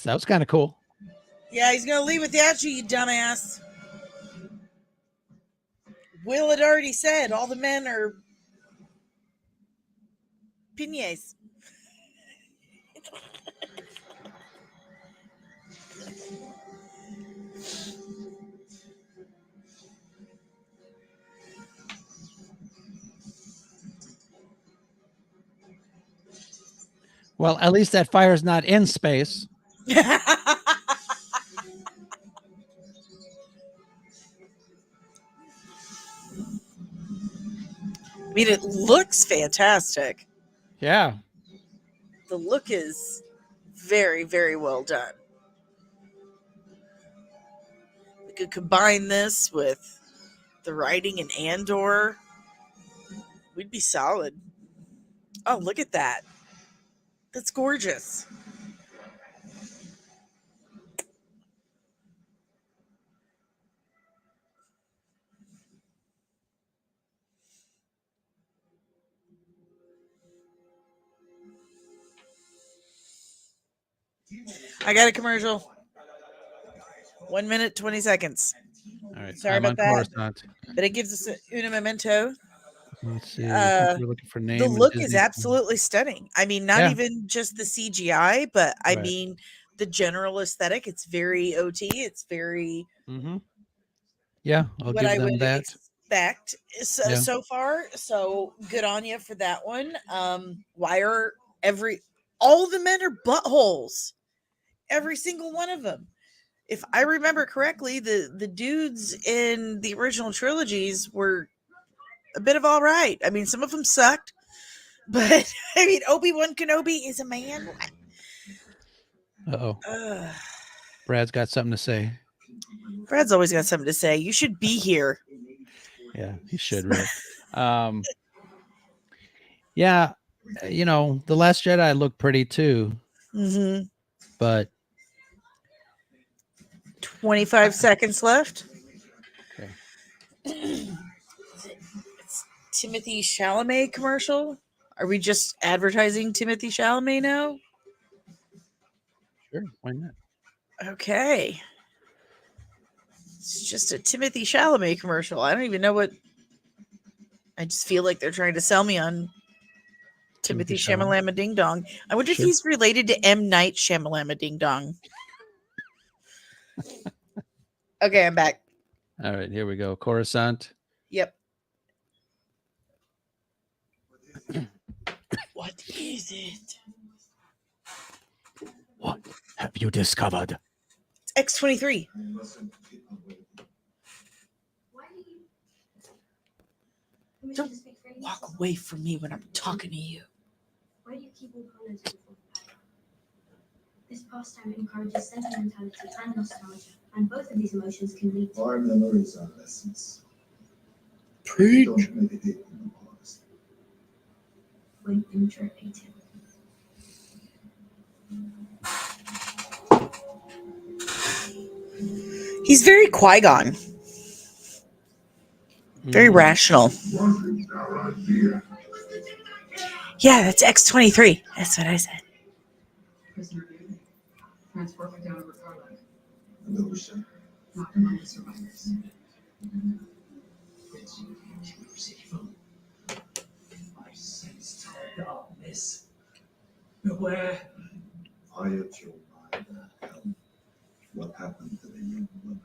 that was kind of cool. Yeah, he's going to leave without you, you dumbass. Will had already said all the men are piniers. Well, at least that fire's not in space. I mean, it looks fantastic. Yeah. The look is very, very well done. We could combine this with the writing in Andor. We'd be solid. Oh, look at that. That's gorgeous. I got a commercial. 1 minute, 20 seconds. All right. Sorry I'm about on that. Coruscant. But it gives us una memento. Let's see. I think we're looking for The name. and look is Disney. absolutely stunning. I mean, not Yeah. even just the CGI, but I Right. mean the general aesthetic. It's very OT. It's very Mm-hmm. Yeah, I'll what give I them would that. expect so, Yeah. so far. So good on you for that one. Why are all the men are buttholes? Every single one of them. If I remember correctly, the dudes in the original trilogies were a bit of all right. I mean, some of them sucked, but I mean, Obi-Wan Kenobi is a man. Uh-oh. Ugh. Brad's got something to say. Brad's always got something to say. You should be here. Yeah, he should really. Yeah, The Last Jedi looked pretty too, Mm-hmm. but 25 seconds left. okay. It's Timothy Chalamet commercial. Are we just advertising Timothy Chalamet now? Sure, why not? Okay. It's just a Timothy Chalamet commercial. I don't even know what. I just feel like they're trying to sell me on Timothy Shamalama Ding Dong. I wonder if Sure. he's related to M. Night Shamalama Ding Dong. Okay, I'm back. All right, here we go. Coruscant. Yep. What is it? What have you discovered? It's X-23. Don't walk away from me when I'm talking to you. Why do you keep on commenting for the power? This pastime encourages sentimentality and nostalgia, and both of these emotions can lead to Our memories are lessons. Preach. Don't meditate on the past. when interrogated. He's very Qui-Gon. Very rational. Yeah, that's X-23. That's what I said. Prisoner duty. Transport me down over Carlyte. Illusion. Not among the survivors. I sensed darkness. Beware. Quiet your mind, Helm. What happened to the young woman?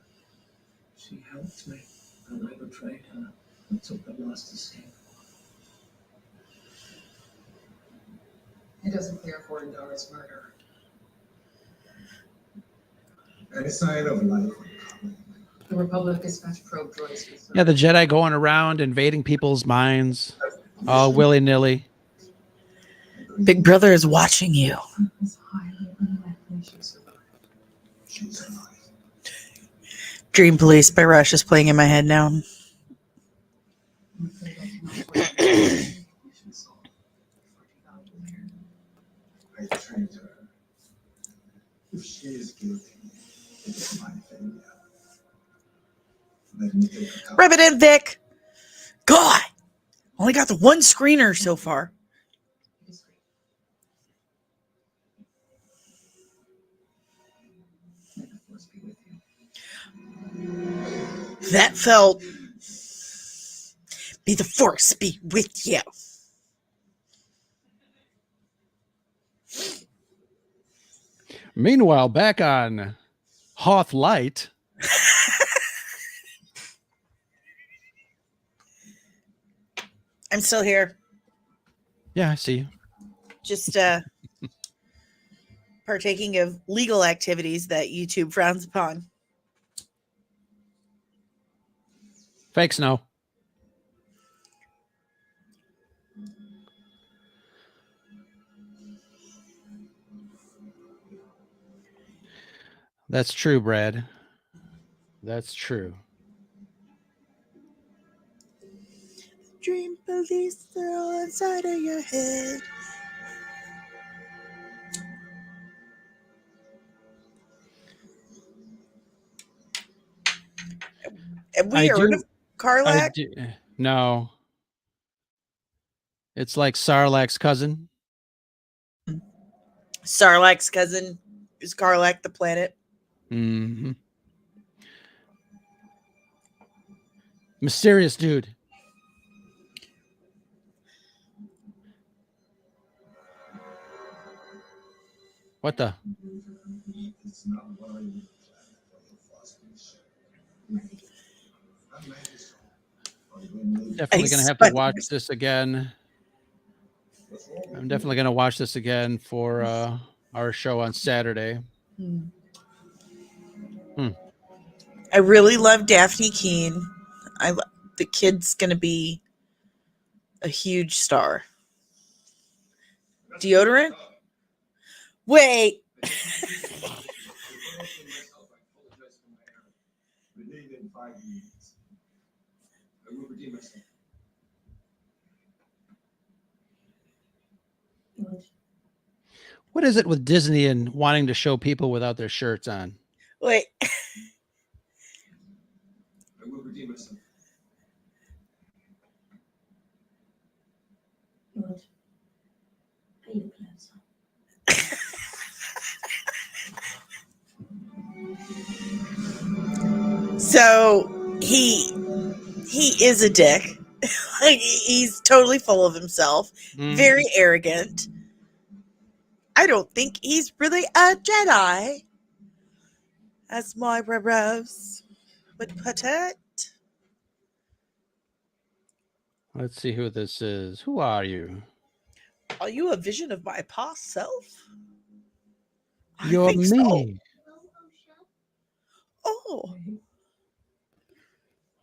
She helped me, and I betrayed her and took the last escape. It doesn't clear for Indara's murder. Any sign of life on Carlyte? The Republic dispatched probe droids with Yeah, the Jedi going around invading people's minds, all willy-nilly. Big Brother is watching you. is highly unlikely she survived. She's alive. Dream Police by Rush is playing in my head now. I'm afraid I cannot wait. Mission solved. 40,000 later. I trained her. If she is guilty, it is my failure. Let me take account. Rub it in, Vic. God, only got the one screener so far. It is great. May the force be with you. That felt. May the force be with you. Meanwhile, back on Hoth Light. I'm still here. Yeah, I see you. Just partaking of legal activities that YouTube frowns upon. Fake snow. That's true, Brad. That's true. Dream police are all inside of your head. Have we heard of Karlak? No. It's like Sarlacc's cousin. Sarlacc's cousin. Is Karlak the planet? Hmm. Mysterious dude. What the? It's not what I would plan for the frosting ship. I'm ready. Definitely going to have to watch this again. What's wrong with I'm definitely going to watch this again for our show on Saturday. I really love Daphne Keene. The kid's gonna be a huge star. Deodorant? Wait. Renee in 5 minutes. I will redeem myself. What is it with Disney and wanting to show people without their shirts on? Wait. I will redeem myself. George, are you close? So he is a dick. Like, he's totally full of himself, very arrogant. I don't think he's really a Jedi, as my Rose would put it. Let's see who this is. Who are you? Are you a vision of my past self? I You're think so. me. Oh,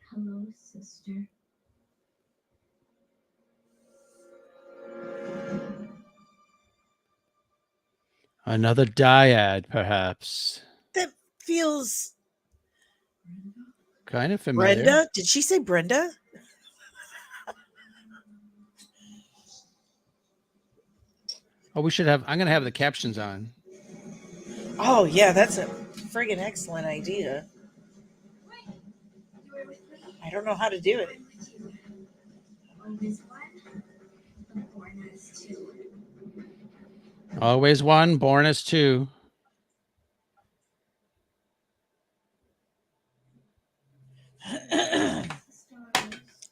Hello, sister. Another dyad, perhaps. that feels Kind of familiar. Brenda. Did she say Brenda? Oh, we should have. I'm going to have the captions on. Oh yeah, that's a friggin' excellent idea. I don't know how to do it. Always one, born as two.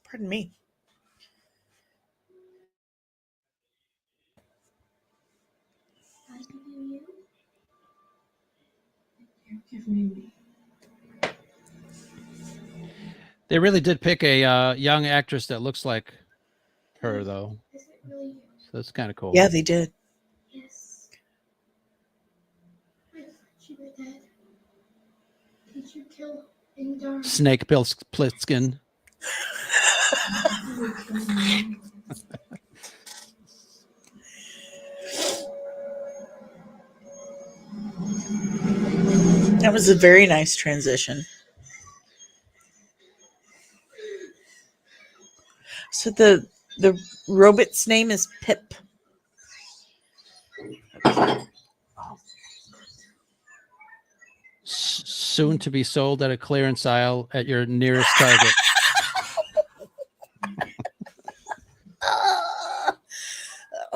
Pardon me. You're giving me. They really did pick a young actress that looks like her, though. Is it really you? So that's kind of cool. Yeah, they did. Yes. I thought you were dead. Did you kill Indar? Snake Bill Splitskin. That was a very nice transition. So the robot's name is Pip. Soon to be sold at a clearance aisle at your nearest Target.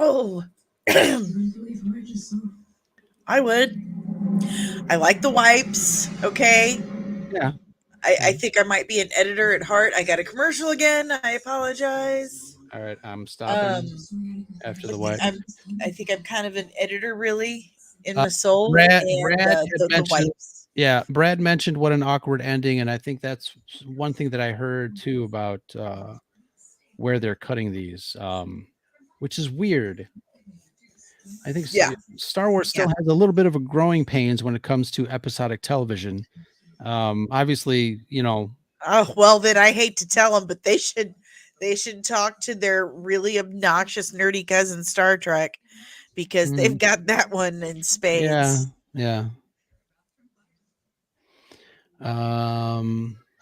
Oh, I believe what I just saw. I would. I like the wipes. Okay. Yeah. I think I might be an editor at heart. I got a commercial again. I apologize. All right, I'm stopping after the wipe. I think I'm kind of an editor, really, in my soul. Brad and had the mentioned, wipes. yeah, Brad mentioned what an awkward ending, and I think that's one thing that I heard too about where they're cutting these, which is weird. I think Yeah. Star Wars still has a little bit of a growing pains when it comes to episodic television. Obviously, you know. Oh well, then I hate to tell them, but they should talk to their really obnoxious, nerdy cousin Star Trek, because they've got that one in spades. Yeah.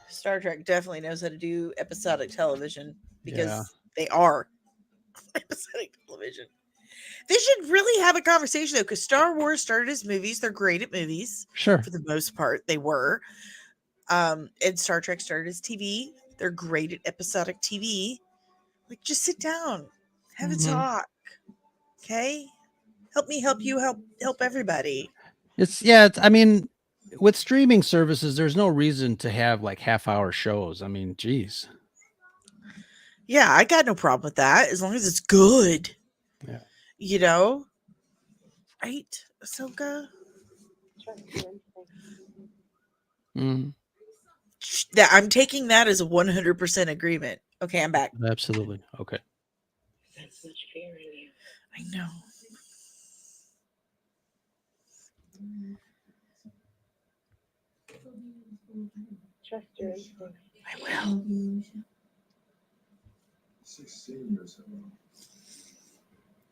Star Trek definitely knows how to do episodic television because they are episodic television. They should really have a conversation though, because Star Wars started as movies. They're great at movies. Sure. For the most part, they were. And Star Trek started as TV. They're great at episodic TV. Like, just sit down, have a talk. Okay? Help me help you, help everybody. I mean, with streaming services, there's no reason to have like half-hour shows. I mean, geez. Yeah, I got no problem with that as long as it's good. Yeah. You know? Right, Ahsoka? Mhm. That I'm taking that as a 100% agreement. Okay, I'm back. Absolutely. Okay. I know. I will. 16 years ago,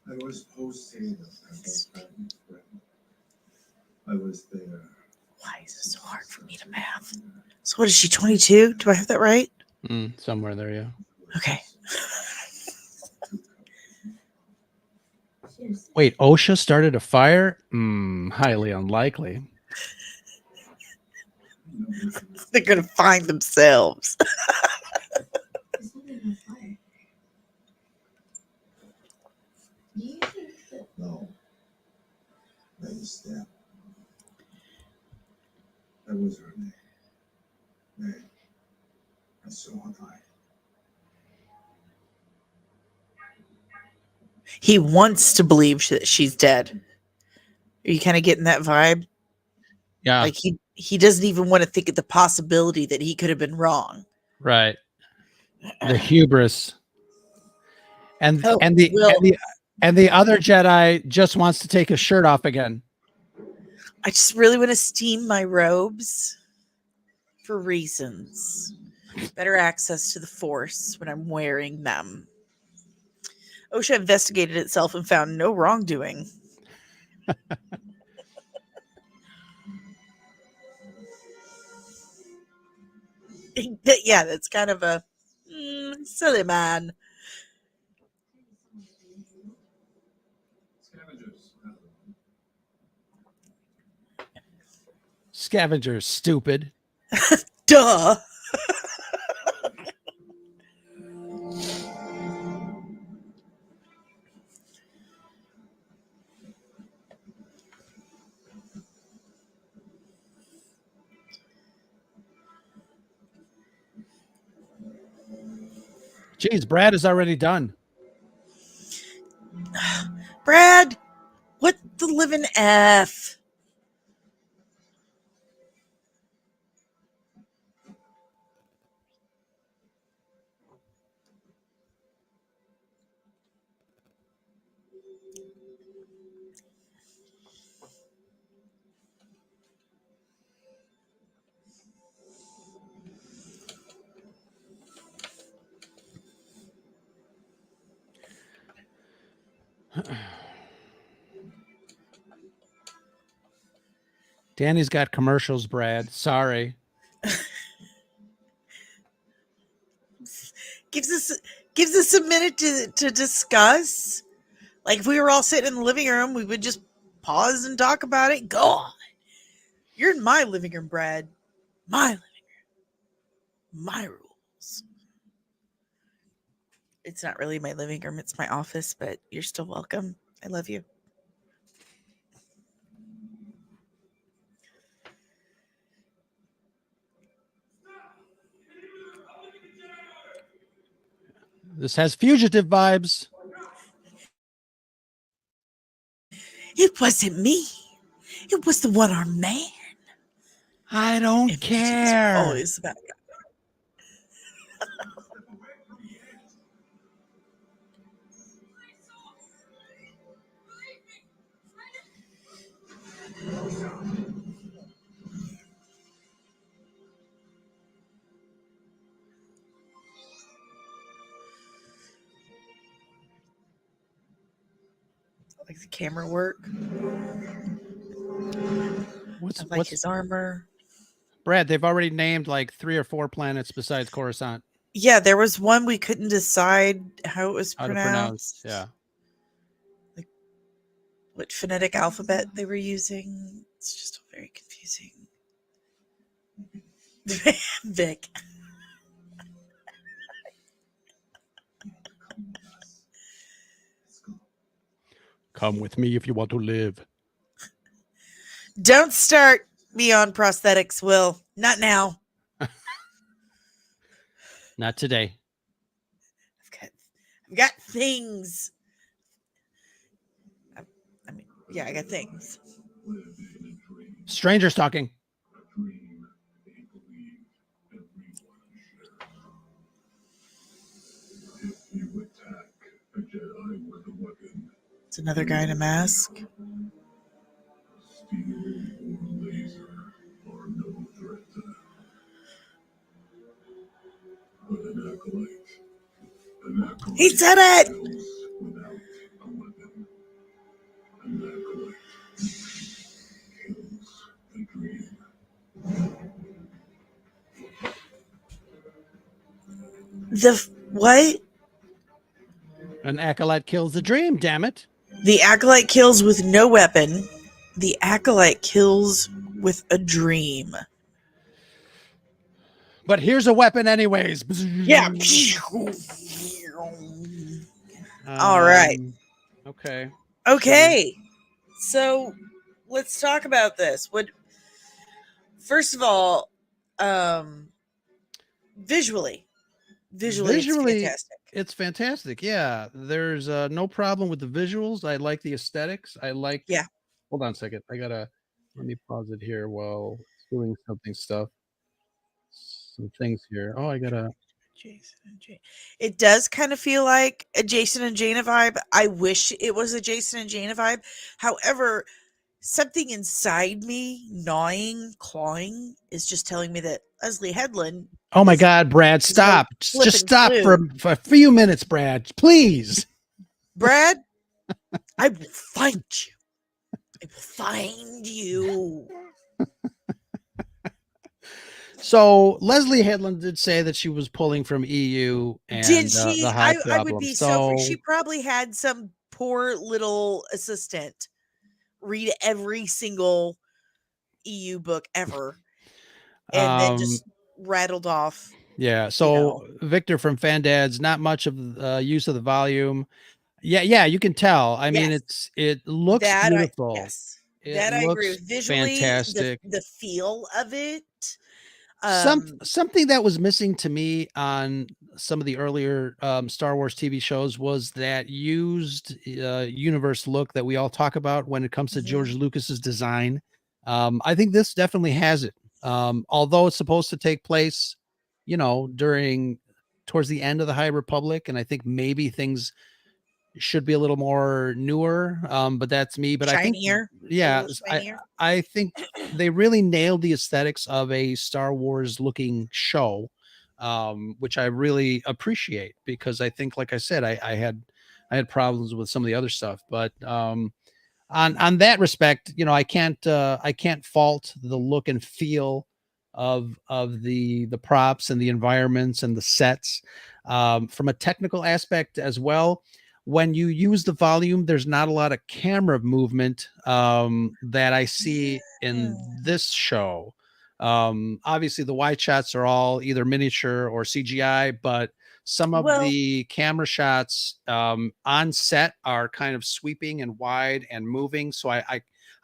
I was posted as a family friend. I was there. Why is it so hard for me to math? So what is she, 22? Do I have that right? Somewhere there, yeah. Okay. Wait, OSHA started a fire? Highly unlikely. They're gonna find themselves. No. That was them. That was her name. Name. I saw her die. He wants to believe that she's dead. Are you kind of getting that vibe? Yeah. Like he doesn't even want to think of the possibility that he could have been wrong. Right. The hubris. And Oh, and the well, and the other Jedi just wants to take his shirt off again. I just really want to steam my robes for reasons. Better access to the Force when I'm wearing them. OSHA investigated itself and found no wrongdoing. Yeah, that's kind of a silly man. Scavengers, stupid. Duh. Geez, Brad is already done. Brad, what the living F? Danny's got commercials, Brad. Sorry. Gives us a minute to discuss. Like if we were all sitting in the living room, we would just pause and talk about it. Go on. You're in my living room, Brad. My living room. My rules. It's not really my living room, it's my office, but you're still welcome. I love you. This has fugitive vibes. It wasn't me. It was the one-armed man. I don't And care. always about like the camera work. I like his armor. Brad, they've already named like 3 or 4 planets besides Coruscant. Yeah, there was one we couldn't decide how it was How to pronounced. pronounce. Yeah. Like what phonetic alphabet they were using. It's just very confusing. Vic. Come with me if you want to live. Don't start me on prosthetics, Will. Not now. Not today. I've got things. I mean, yeah, I got things. Strangers talking. It's another guy in a mask. Steel or laser are no threat. But an acolyte He said it! kills without a weapon. An acolyte kills the dream. What? An acolyte kills the dream, damn it. The acolyte kills with no weapon. The acolyte kills with a dream. But here's a weapon anyways. Yeah. All right. Okay. Okay. So let's talk about this. First of all, visually it's fantastic. It's fantastic. Yeah. There's no problem with the visuals. I like the aesthetics. Yeah. Hold on a second. Let me pause it here while it's doing some things here. Oh, I gotta. Jason and Jane. It does kind of feel like a Jason and Jana vibe. I wish it was a Jason and Jana vibe. However, something inside me, gnawing, clawing, is just telling me that Leslie Headland. Oh my God, Brad, stop. Just stop for a few minutes, Brad, please. Brad, I will find you. I will find you. So Leslie Headland did say that she was pulling from EU, and did she? The high I would be so. She probably had some poor little assistant read every single EU book ever, and then just rattled off. Yeah. So Victor from Fandads, not much of use of the volume. Yeah, you can tell. I mean, it looks beautiful. That I agree with. Visually, fantastic. The feel of it. Something that was missing to me on some of the earlier Star Wars TV shows was that used universe look that we all talk about when it comes to George Lucas's design. I think this definitely has it. Although it's supposed to take place, towards the end of the High Republic, and I think maybe things should be a little more newer, but that's me. But shinier, I think they really nailed the aesthetics of a Star Wars looking show, which I really appreciate, because I think, like I said, I had problems with some of the other stuff, but on that respect, I can't fault the look and feel of the props and the environments and the sets. From a technical aspect as well, when you use the volume, there's not a lot of camera movement that I see in this show. Obviously, the wide shots are all either miniature or CGI, but some of the camera shots on set are kind of sweeping and wide and moving. So I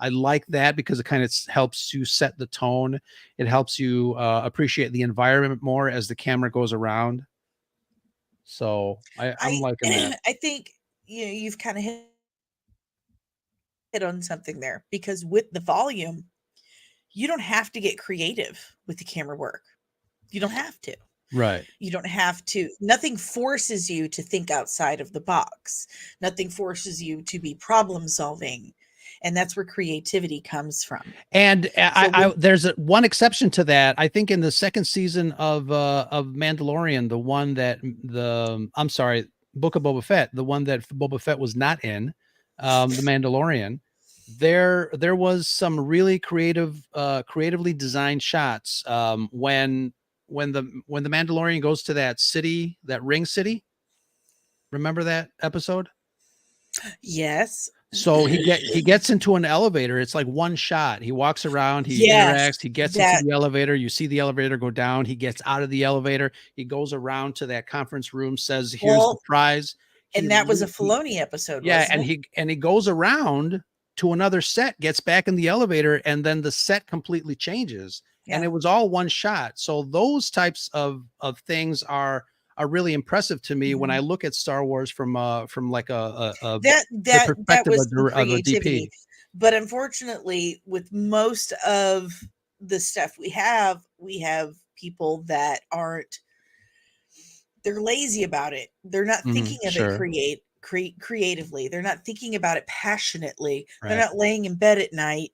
like that, because it kind of helps you set the tone. It helps you appreciate the environment more as the camera goes around. So I'm liking that. I think you've kind of hit on something there, because with the volume, you don't have to get creative with the camera work. You don't have to. Right. You don't have to. Nothing forces you to think outside of the box. Nothing forces you to be problem solving. And that's where creativity comes from. And there's one exception to that. I think in the second season of Mandalorian, the one that Book of Boba Fett, the one that Boba Fett was not in, the Mandalorian, there was some really creatively designed shots when the Mandalorian goes to that city, that ring city. Remember that episode? Yes. So he gets into an elevator. It's like one shot. He walks around, he interacts, he gets into the elevator. You see the elevator go down. He gets out of the elevator. He goes around to that conference room, says, "Here's the prize." And that was a Filoni episode. Yeah, wasn't it? and he goes around to another set, gets back in the elevator, and then the set completely changes. And Yeah. it was all one shot. So those types of things are really impressive to me when I look at Star Wars from like the That perspective was some of a creativity. DP. But unfortunately, with most of the stuff we have people that aren't, they're lazy about it. They're not thinking of it Sure. creatively. They're not thinking about it passionately. They're Right. not laying in bed at night,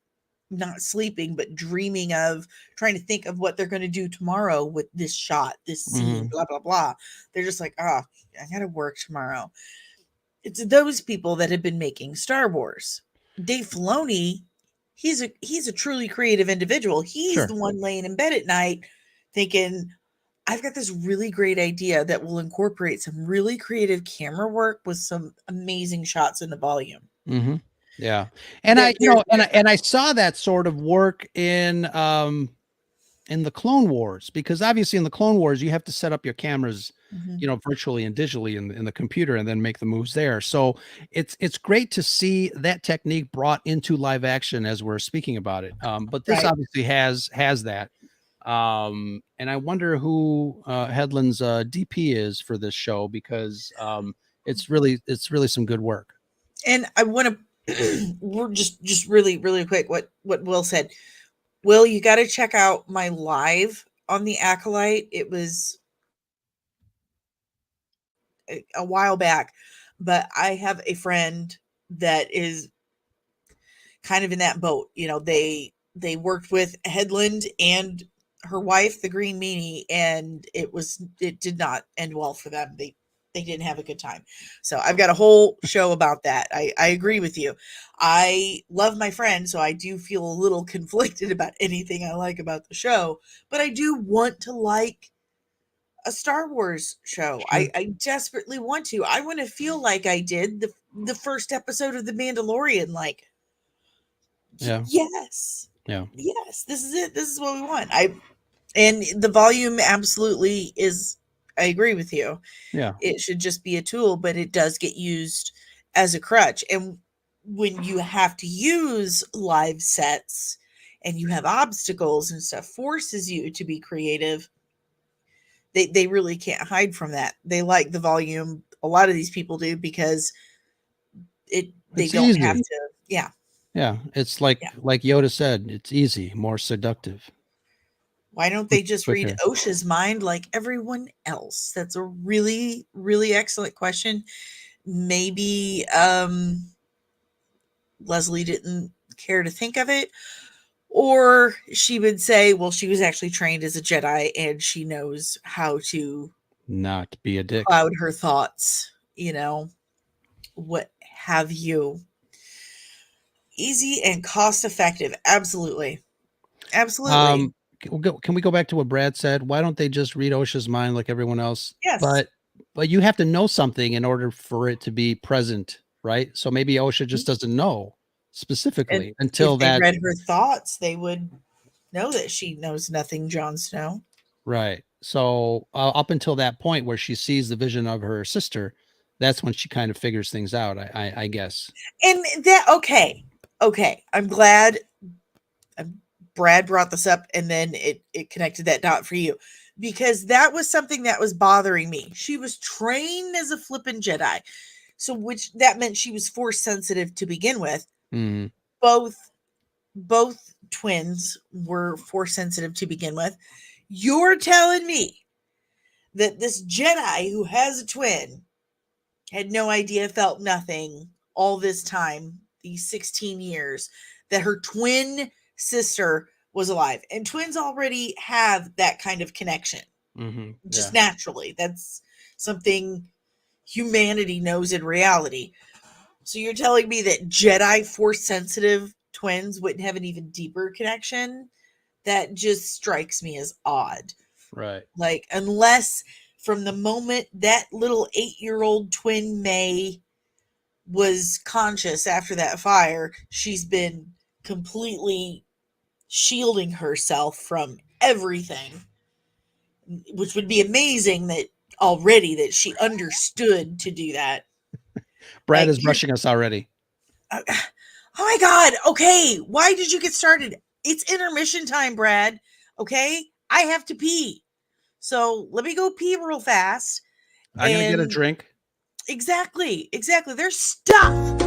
not sleeping, but dreaming of trying to think of what they're going to do tomorrow with this shot, this scene, blah, blah, blah. They're just like, I got to work tomorrow. It's those people that have been making Star Wars. Dave Filoni, he's a truly creative individual. He's Sure. the one laying in bed at night thinking, I've got this really great idea that will incorporate some really creative camera work with some amazing shots in the volume. Yeah. And There- I saw that sort of work in the Clone Wars, because obviously in the Clone Wars you have to set up your cameras, Mhm. virtually and digitally in the computer, and then make the moves there. So it's great to see that technique brought into live action as we're speaking about it. But this Right. obviously has that. And I wonder who Headland's DP is for this show, because it's really some good work. And I want to we're just really really quick what Will said. Will, you got to check out my live on the Acolyte. It was a while back, but I have a friend that is kind of in that boat. They worked with Headland and her wife, the Green Meanie, and it did not end well for them. They didn't have a good time. So I've got a whole show about that. I agree with you. I love my friend, so I do feel a little conflicted about anything I like about the show, but I do want to like a Star Wars show. Sure. I desperately want to. I want to feel like I did the first episode of The Mandalorian. Like, Yeah. yes, Yeah. yes, this is it. This is what we want. And the volume absolutely is. I agree with you. Yeah. It should just be a tool, but it does get used as a crutch. And when you have to use live sets and you have obstacles and stuff, forces you to be creative. They really can't hide from that. They like the volume. A lot of these people do, because they It's don't easy. have to. Yeah. Yeah. It's like Yoda said, it's easy, more seductive. Why don't they just read Quicker. OSHA's mind like everyone else? That's a really, really excellent question. Maybe Leslie didn't care to think of it, or she would say, well, she was actually trained as a Jedi and she knows how to Not be a dick. cloud her thoughts, what have you. Easy and cost effective. Absolutely. Absolutely. Can we go back to what Brad said? Why don't they just read OSHA's mind like everyone else? Yes. But you have to know something in order for it to be present, right? So maybe OSHA just doesn't know specifically And until if they that. read her thoughts, they would know that she knows nothing, Jon Snow. Right. So up until that point where she sees the vision of her sister, that's when she kind of figures things out, I guess. And that, okay. I'm glad Brad brought this up, and then it connected that dot for you, because that was something that was bothering me. She was trained as a flippin' Jedi, so which that meant she was force sensitive to begin with. Mhm. Both twins were force sensitive to begin with. You're telling me that this Jedi who has a twin had no idea, felt nothing all this time, these 16 years, that her twin sister was alive. And twins already have that kind of connection, just naturally. That's something humanity knows in reality. So you're telling me that Jedi force sensitive twins wouldn't have an even deeper connection? That just strikes me as odd. Right. Like, unless from the moment that little 8-year-old twin May was conscious after that fire, she's been completely shielding herself from everything, which would be amazing that already that she understood to do that. Brad Like, is brushing us already. Oh my God. Okay. Why did you get started? It's intermission time, Brad. Okay. I have to pee. So let me go pee real fast. I'm going to get a And drink. exactly. There's stuff.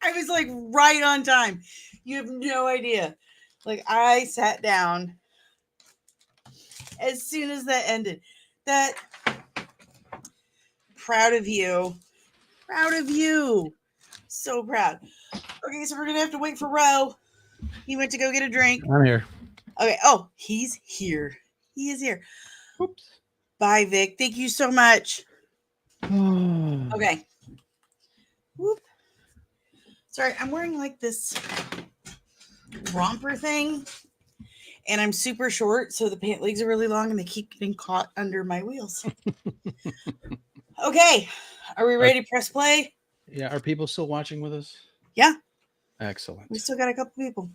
I was like right on time. You have no idea. Like I sat down as soon as that ended. That proud of you. Proud of you. So proud. Okay, so we're gonna have to wait for Ro. He went to go get a drink. I'm here. Okay. Oh, he's here. He is here. Oops. Bye, Vic. Thank you so much. Okay. Whoop. Sorry, I'm wearing like this romper thing, and I'm super short, so the pant legs are really long, and they keep getting caught under my wheels. Okay, are we ready to press play? Yeah. Are people still watching with us? Yeah, Excellent. we still got a couple people.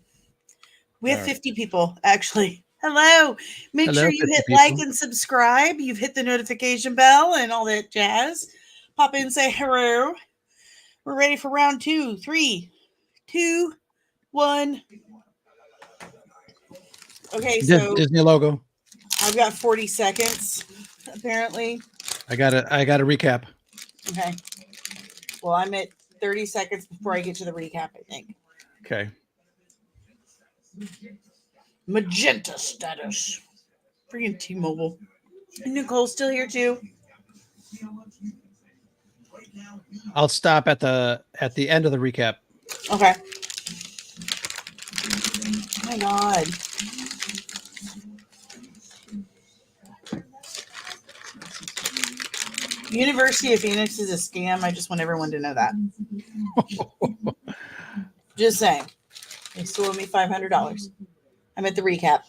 We have All right. 50 people, actually. Hello. Make Hello, sure you 50 hit people. like and subscribe. You've hit the notification bell and all that jazz. Pop in and say hello. We're ready for round 2. 3, 2, 1. Okay, so Disney logo. I've got 40 seconds, apparently. I got to recap. Okay. Well, I'm at 30 seconds before I get to the recap, I think. Okay. Magenta status. Freaking T-Mobile. And Nicole's still here too. I'll stop at the end of the recap. Okay. Oh my God. University of Phoenix is a scam. I just want everyone to know that. Just saying. They still owe me $500. I'm at the recap.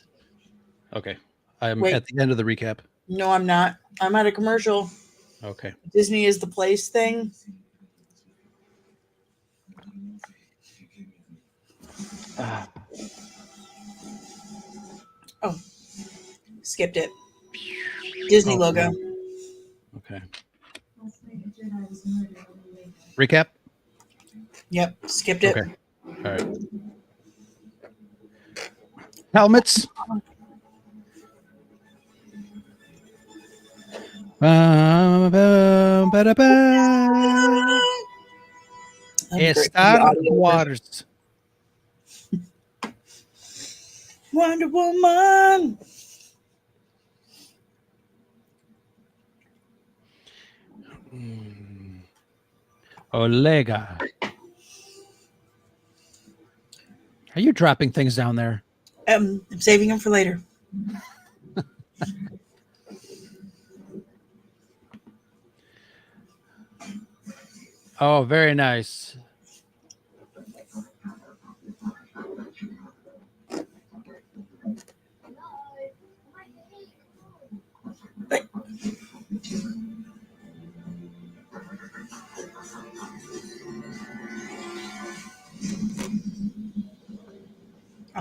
Okay. I'm Wait. at the end of the recap. No, I'm not. I'm at a commercial. Okay. Disney is the place thing. Oh, skipped it. Disney logo. Okay. Recap? Yep, skipped it. Okay. All right. Helmets. Star Wars. Wonder Woman. Olega. Are you dropping things down there? I'm saving them for later. Oh, very nice.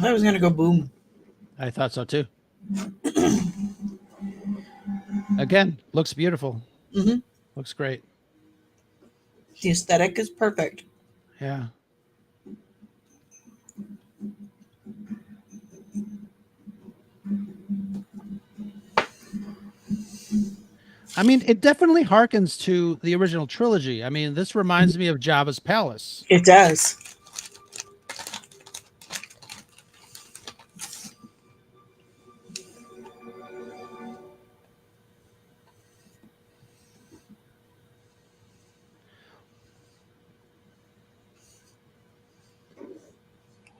I thought it was gonna go boom. I thought so too. Again, looks beautiful. Mm-hmm. Looks great. The aesthetic is perfect. Yeah. I mean, it definitely harkens to the original trilogy. I mean, this reminds me of Jabba's palace. It does.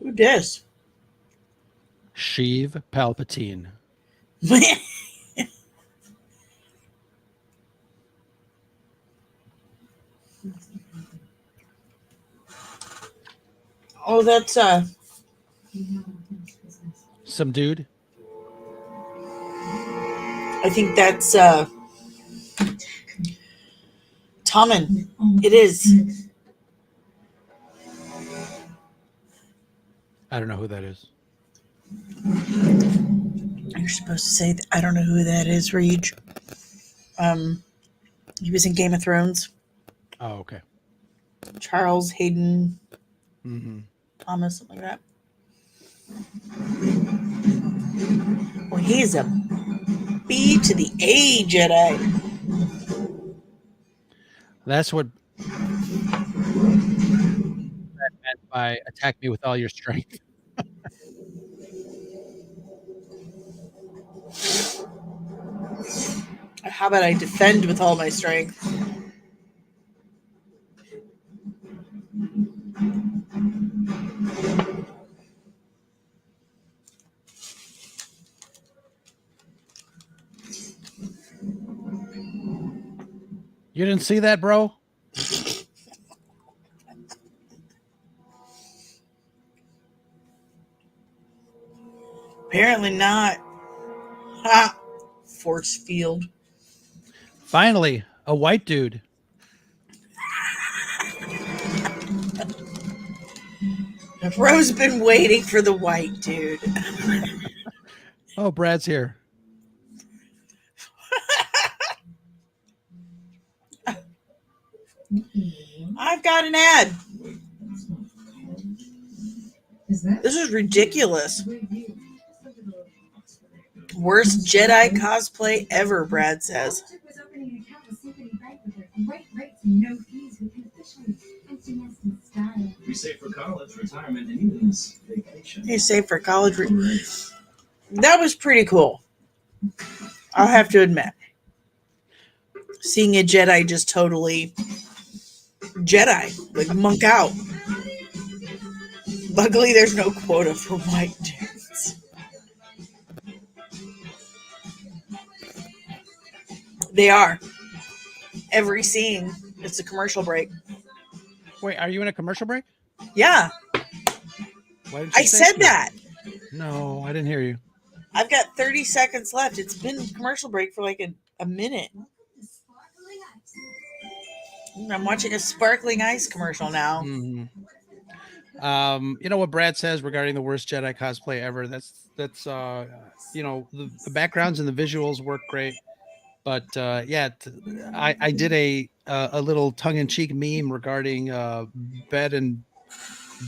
Who dis? Sheev Palpatine. Oh, that's Some dude. I think that's Tommen. It is. I don't know who that is. You're supposed to say that. I don't know who that is, Reed. He was in Game of Thrones. Oh, okay. Charles Hayden Mm-hmm. Thomas, something like that. Well, he's a B to the A Jedi. That's what that meant by attack me with all your strength. How about I defend with all my strength? You didn't see that, bro? Apparently not. Ha! Force field. Finally, a white dude. Bro's been waiting for the white dude. Oh, Brad's here. I've got an ad. Is that? This is ridiculous. Worst Jedi cosplay ever, Brad says. Was opening an account with Symphony Bank with their great rates and no fees. We can officially empty nest in style. We save for college, retirement, and even vacation. He's safe for college. That was pretty cool. I'll have to admit. Seeing a Jedi just totally Jedi, like monk out. Luckily, there's no quota for white dudes. They are. Every scene, it's a commercial break. Wait, are you in a commercial break? Yeah, Why didn't you I say said so? that. No, I didn't hear you. I've got 30 seconds left. It's been commercial break for like a minute. I'm watching a sparkling ice commercial now. Mm-hmm. You know what Brad says regarding the worst Jedi cosplay ever. That's you know, the backgrounds and the visuals work great, but yeah, I did a little tongue in cheek meme regarding Bed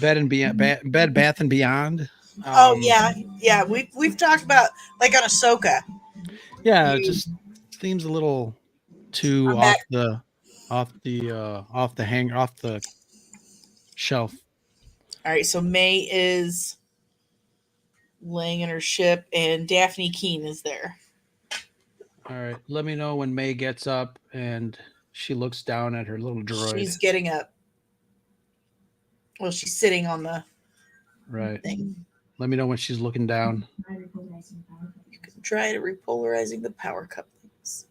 Bath and Beyond. Oh yeah. We've talked about like on Ahsoka. Yeah, it just seems a little too I'm back. off the shelf. All right, so May is laying in her ship, and Daphne Keene is there. All right, let me know when May gets up and she looks down at her little droid. She's getting up. Well, she's sitting on the Right. thing. Let me know when she's looking down. You can try to repolarizing the power couplings.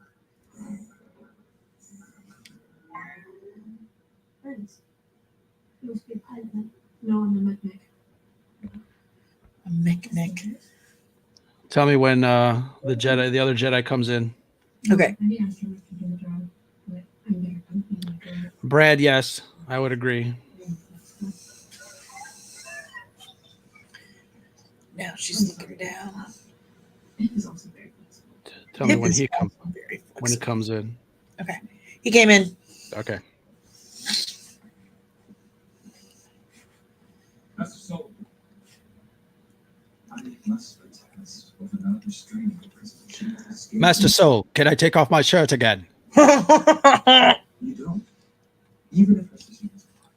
No, I'm a Mick. A Mick. Tell me when the other Jedi comes in. Okay. Brad, yes, I would agree. Now she's looking down. It is also very flexible. Tell me It when is he comes also very when he flexible. comes in. He came in. Okay. Master Soul, I must protest with another restraining prison. Master Soul, can I take off my shirt again? You don't. Even if precision is applied,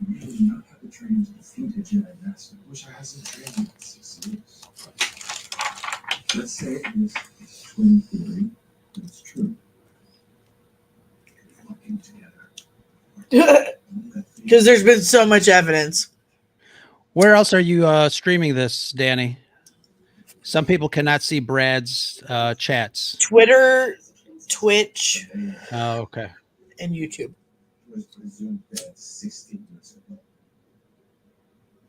you may not have the training to defeat a Jedi Master, which hasn't trained in 6 years. Let's say it is twin theory, but it's true. Working together. Because there's been so much evidence. Where else are you streaming this, Danny? Some people cannot see Brad's chats. Twitter, Twitch, Oh, okay. and YouTube. Was presumed dead 16 years ago.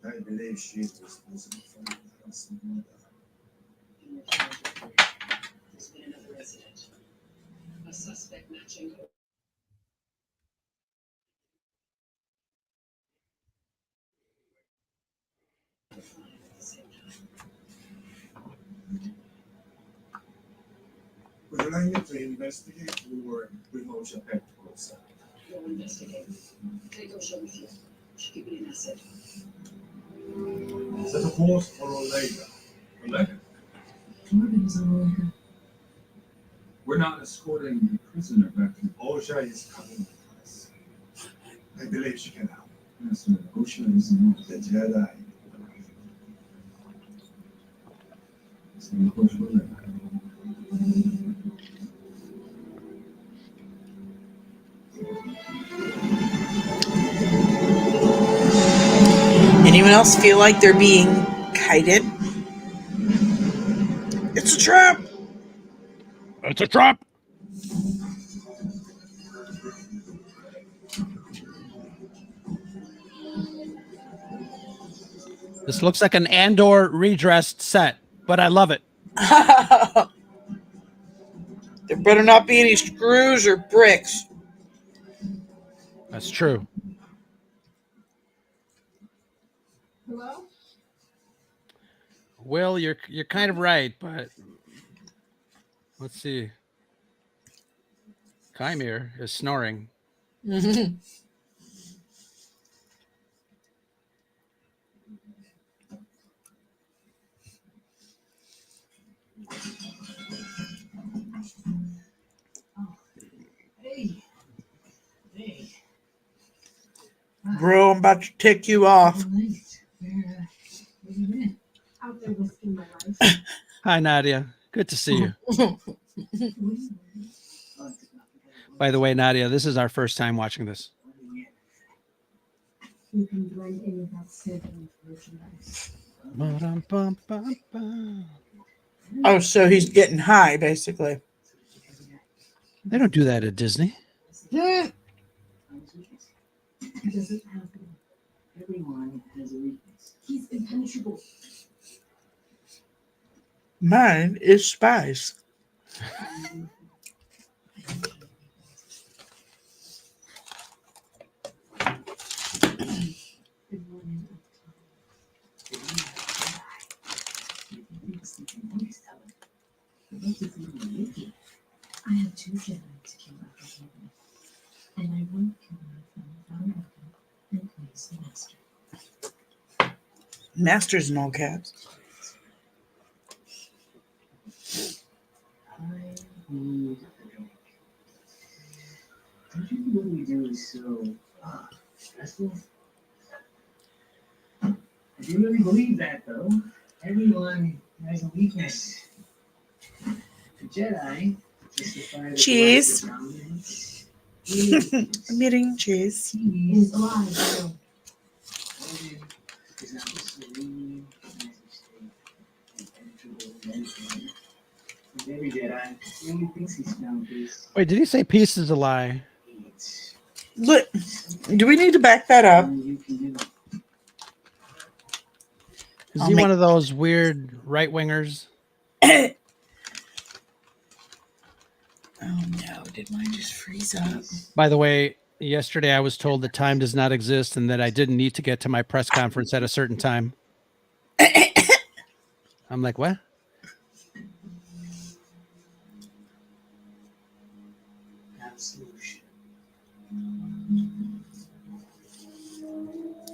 I believe she is responsible for the house murder. There's been another resident. A suspect matching. Would you like me to investigate or remove your pet closer? You'll investigate. Take Osha with you. She'll keep it an asset. Is that a horse or a ladder? A letter. Corbin is on Omega. We're not escorting the prisoner back to Osha is coming with us. I believe she can help. Master. Osha is not. The Jedi. So of course we're there. Anyone else feel like they're being kited? It's a trap. It's a trap. This looks like an Andor redressed set, but I love it. There better not be any screws or bricks. That's true. Hello? Will, you're kind of right, but let's see. Chimere is snoring. Hey. Hey. Bro, I'm about to tick you off. Nice. Where have you been? Out there risking my life. Hi, Nadia. Good to see you. What are you wearing? Oh, it's not. By the way, Nadia, this is our first time watching this. You can blend in with that simple merchandise. Oh, so he's getting high, basically. They don't do that at Disney. It doesn't happen. Everyone has a weakness. He's impenetrable. Mine is spice. I have 2 Jedi to kill after him. And I won't kill my friend and place the master. Master's in all caps. I need a drink. Don't you think what we do is so stressful? I do really believe that, though. Everyone has a weakness. The Jedi justify the Cheese. dominance. I'm eating cheese. Is alive. So Odin is not the serene, majesty, impenetrable mentor. With every Jedi, he only thinks he's found his Wait, did he say peace is a lie? needs. Look, do we need to back that up? Only you can do. Is I'll he make- one of those weird right wingers? Oh no, did mine just freeze up? By the way, yesterday I was told that time does not exist and that I didn't need to get to my press conference at a certain time. I'm like, what? Absolution.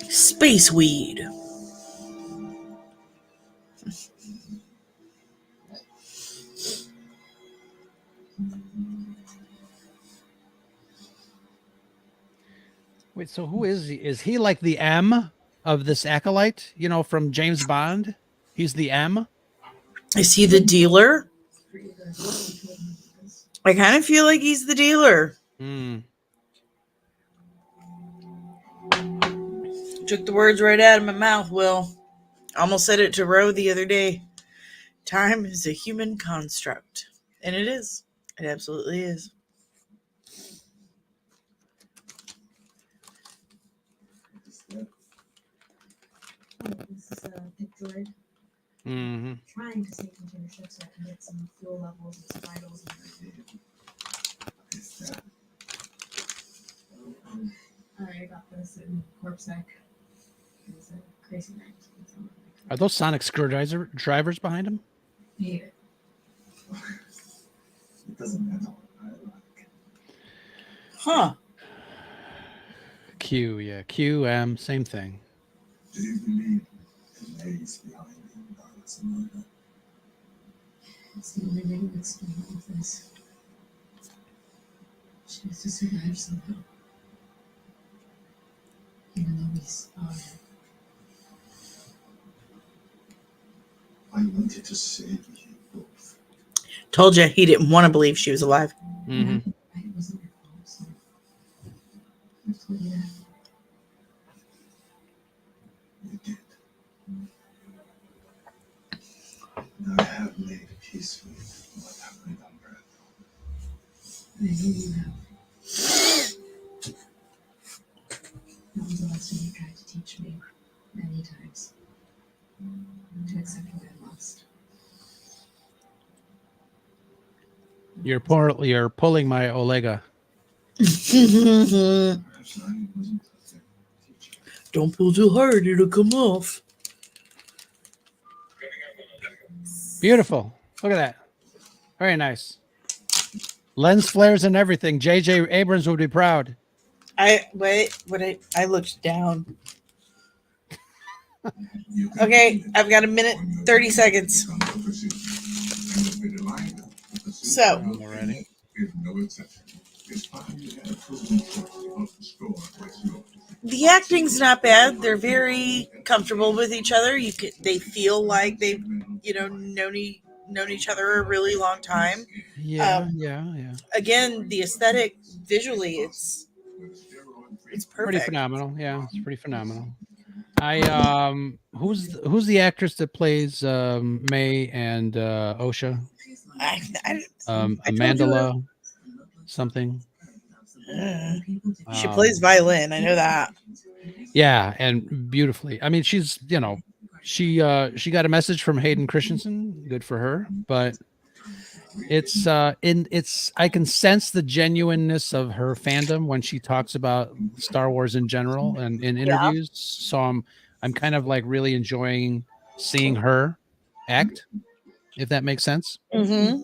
Space weed. Wait, so who is he? Is he like the M of this acolyte? You know, from James Bond? He's the M. Is he the dealer? Pretty good. You told me this. I kind of feel like he's the dealer. Hmm. Took the words right out of my mouth, Will. Almost said it to Ro the other day. Time is a human construct. And it is. It absolutely is. Oh, this is a thick droid. Mm-hmm. Trying to save container ship so I can get some fuel levels and some vitals and everything. I got this in Corpsec. It's a crazy night. Are those sonic screwdriver drivers behind him? Hate it. It doesn't matter what I like. Huh. Q, yeah. Q, M, same thing. Do you believe the maze behind the Dallas murder? It's the only way to explain all of this. She has to survive somehow. Even though we saw her. I wanted to save you both. Told you he didn't want to believe she was alive. Mm-hmm. It wasn't your fault, so I've told you that. You did. And I have made peace with what happened on Earth. I know you have. That was a lesson you tried to teach me many times. To accept what I lost. You're pulling my Olega. Perhaps I wasn't a fair teacher. Don't pull too hard, it'll come off. Beautiful. Look at that. Very nice. Lens flares and everything. J.J. Abrams would be proud. I looked down. Okay, I've got a minute, 30 seconds. So, Already. the acting's not bad. They're very comfortable with each other. They feel like they've, known each other a really long time. Yeah, Um, yeah. Again, the aesthetic visually, it's Pretty perfect. phenomenal. Yeah, it's pretty phenomenal. Who's the actress that plays May and Osha? I Amandala something. She plays violin. I know that. Yeah, and beautifully. I mean, she's she got a message from Hayden Christensen. Good for her. But it's I can sense the genuineness of her fandom when she talks about Star Wars in general and in interviews. So I'm kind of like really enjoying seeing her act, if that makes sense. Mm-hmm.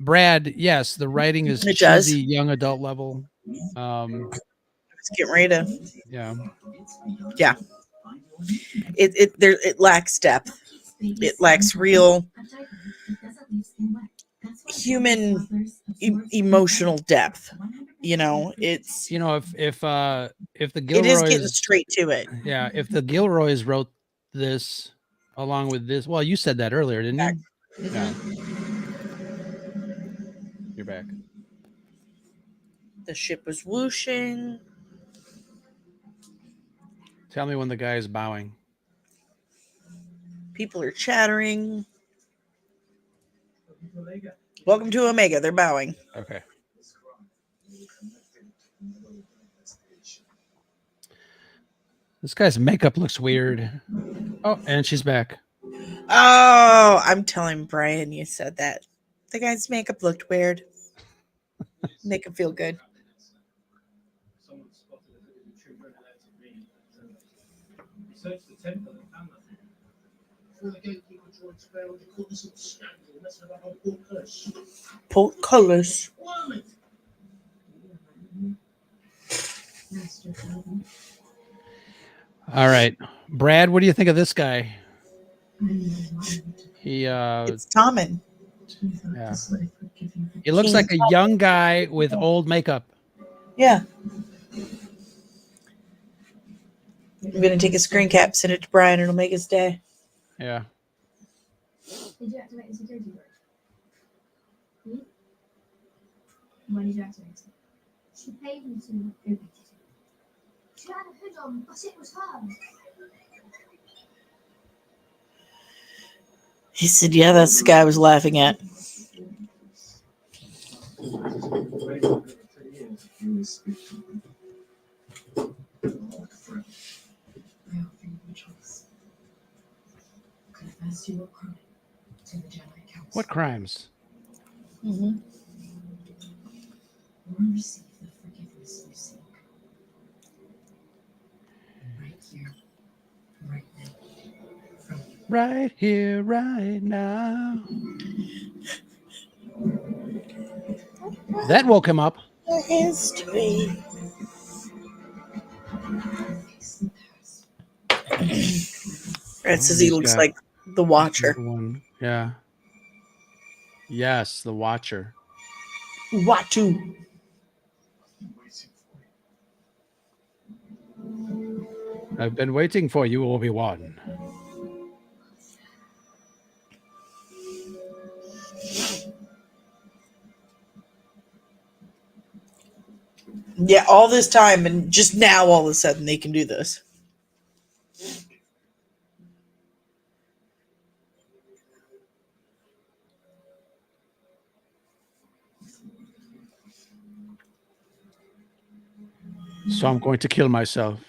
Brad, yes, the writing is It does. cheesy young adult level. It's getting ready to. Yeah. Yeah. It lacks depth. It lacks real human emotional depth. It's if the it is getting Gilroys, straight to it. yeah, if the Gilroys wrote this along with this, well, you said that earlier, didn't you? Yeah. You're back. The ship was whooshing. Tell me when the guy is bowing. People are chattering. Welcome to Omega. They're bowing. Okay. This guy's makeup looks weird. Oh, and she's back. Oh, I'm telling Brian you said that. The guy's makeup looked weird. Make him feel good. Someone spotted a hooded intruder and alerted me. Search the temple and found nothing. Before the gatekeeper Portcullis. Master Calvin. All right, Brad, what do you think of this guy? I'm in my mind. He It's Tommen. I thought Yeah. this life would give you he looks King like a young guy with old makeup. Yeah. I'm gonna take a screen cap, send it to Brian, it'll make his day. Yeah. Did you activate the security word? When did you activate it? She paid me to. She had a hood on, but it was hers. He said, yeah, that's the guy I was laughing at. I offer you a choice. Confess your crime to the Jedi Council. What crimes? Mm-hmm. Or receive the forgiveness you seek. Right here, right now. From you. Right here, right now. That woke him up. History. Face the past. Brad says he He's looks got- like the Watcher. One. Yeah. Yes, the Watcher. Watu. I've been waiting for you, Obi-Wan. Yeah, all this time, and just now, all of a sudden, they can do this. So I'm going to kill myself.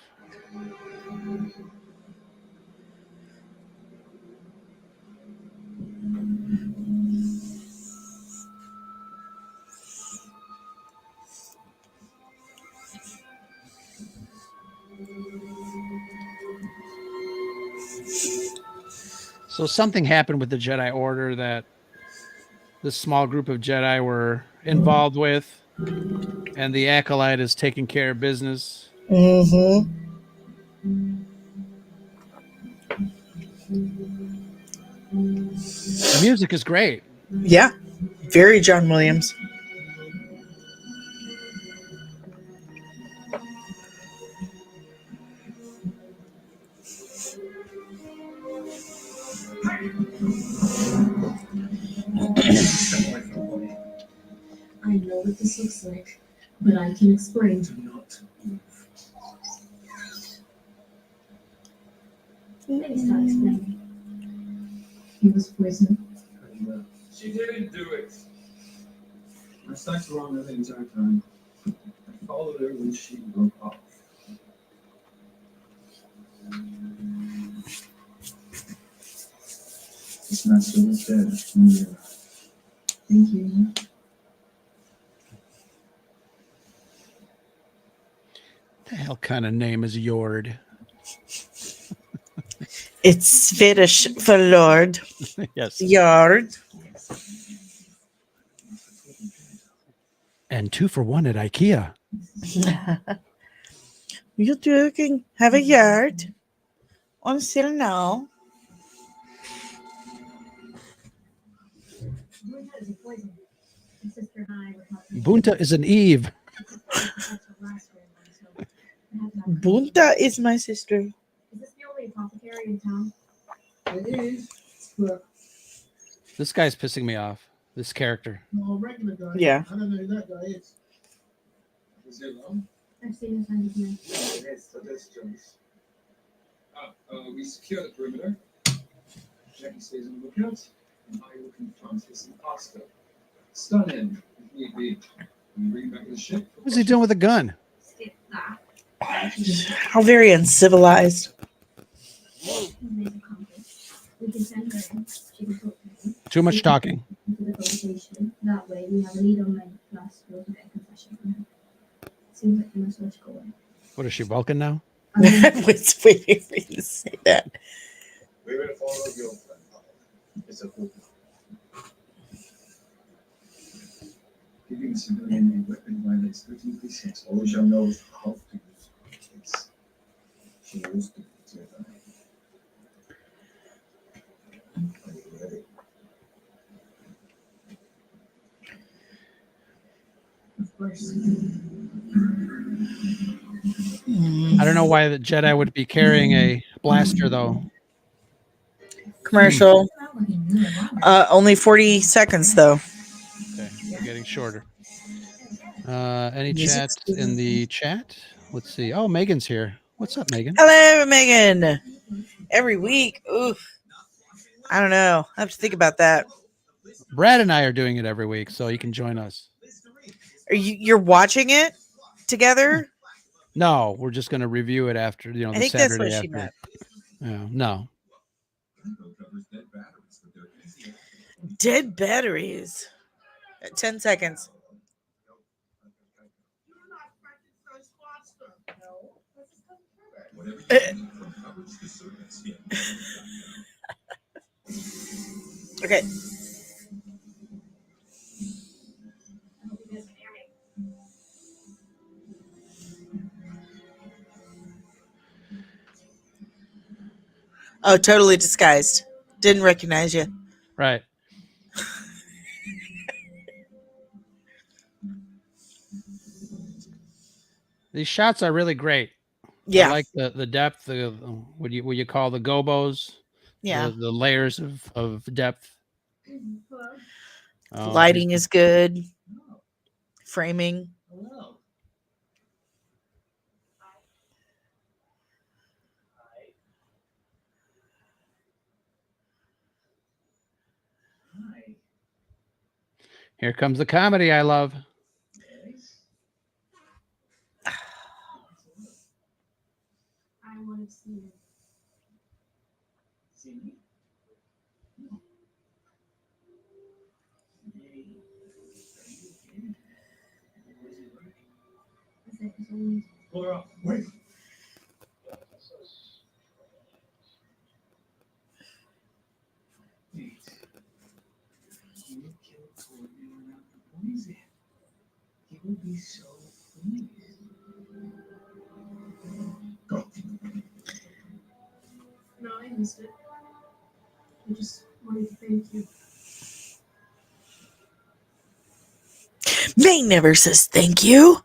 So something happened with the Jedi Order that this small group of Jedi were involved with, and the Acolyte is taking care of business. Mm-hmm. The music is great. Yeah. Very John Williams. I know what this looks like, but I can explain. Do not move. Maybe start explaining. He was poisoned. She didn't do it. My sights were on her the entire time. I followed her when she broke off. This master was dead when we arrived. Thank you. The hell kind of name is Yord? It's Swedish for Lord. Yes. Yard. And 2 for 1 at IKEA. You two can have a yard on sale now. Bunta is a poison. My sister and I were talking. Bunta is an Eve. Bunta is my sister. Is this the only apothecary in town? It is, but This guy's pissing me off. This character. no, a regular guy. Yeah. I don't know who that guy is. Was it long? I've seen his hand here. Yes, so that's Jones. We secure the perimeter. Jackie stays on the lookout, and I will confront this imposter. Stun him, if need be. And bring him back to the ship. What's he doing with a gun? Skip that. How very uncivilized. He made a compass. We can send her in. She can talk to him. Too much talking. Into the conversation. That way we have a lead on men plus we'll get a confession from him. Seems like the most logical way. What is she, Vulcan now? I was waiting for you to say that. We will follow your plan. It's a hook. Giving a civilian a weapon violates 13%. Oja knows how to use kids. She used to be Jedi. Are you ready? Of course. I don't know why the Jedi would be carrying a blaster though. Commercial. Only 40 seconds though. Okay, we're getting shorter. Any Music chat in the chat? Let's see. Oh, Megan's here. What's up, Megan? Hello, Megan. Every week. Oof. I don't know. I have to think about that. Brad and I are doing it every week, so you can join us. You're watching it together? No, we're just going to review it after, I the think that's Saturday what she after. meant. Yeah, no. Dead batteries. 10 seconds. Okay. Oh, totally disguised. Didn't recognize you. Right. These shots are really great. Yeah. I like the depth, the what you call the gobos, Yeah. the layers of depth. Oh, Lighting is good. Framing. Hello. Hi. here comes the comedy I love. Yes. I want to see you. See me? No. Hey. Are you okay? Was it work? As always. Pull her up. Wait. Wait. You killed Courtney without the poison. He will be so pleased. Go. No, I missed it. I just wanted to thank you. May never says thank you.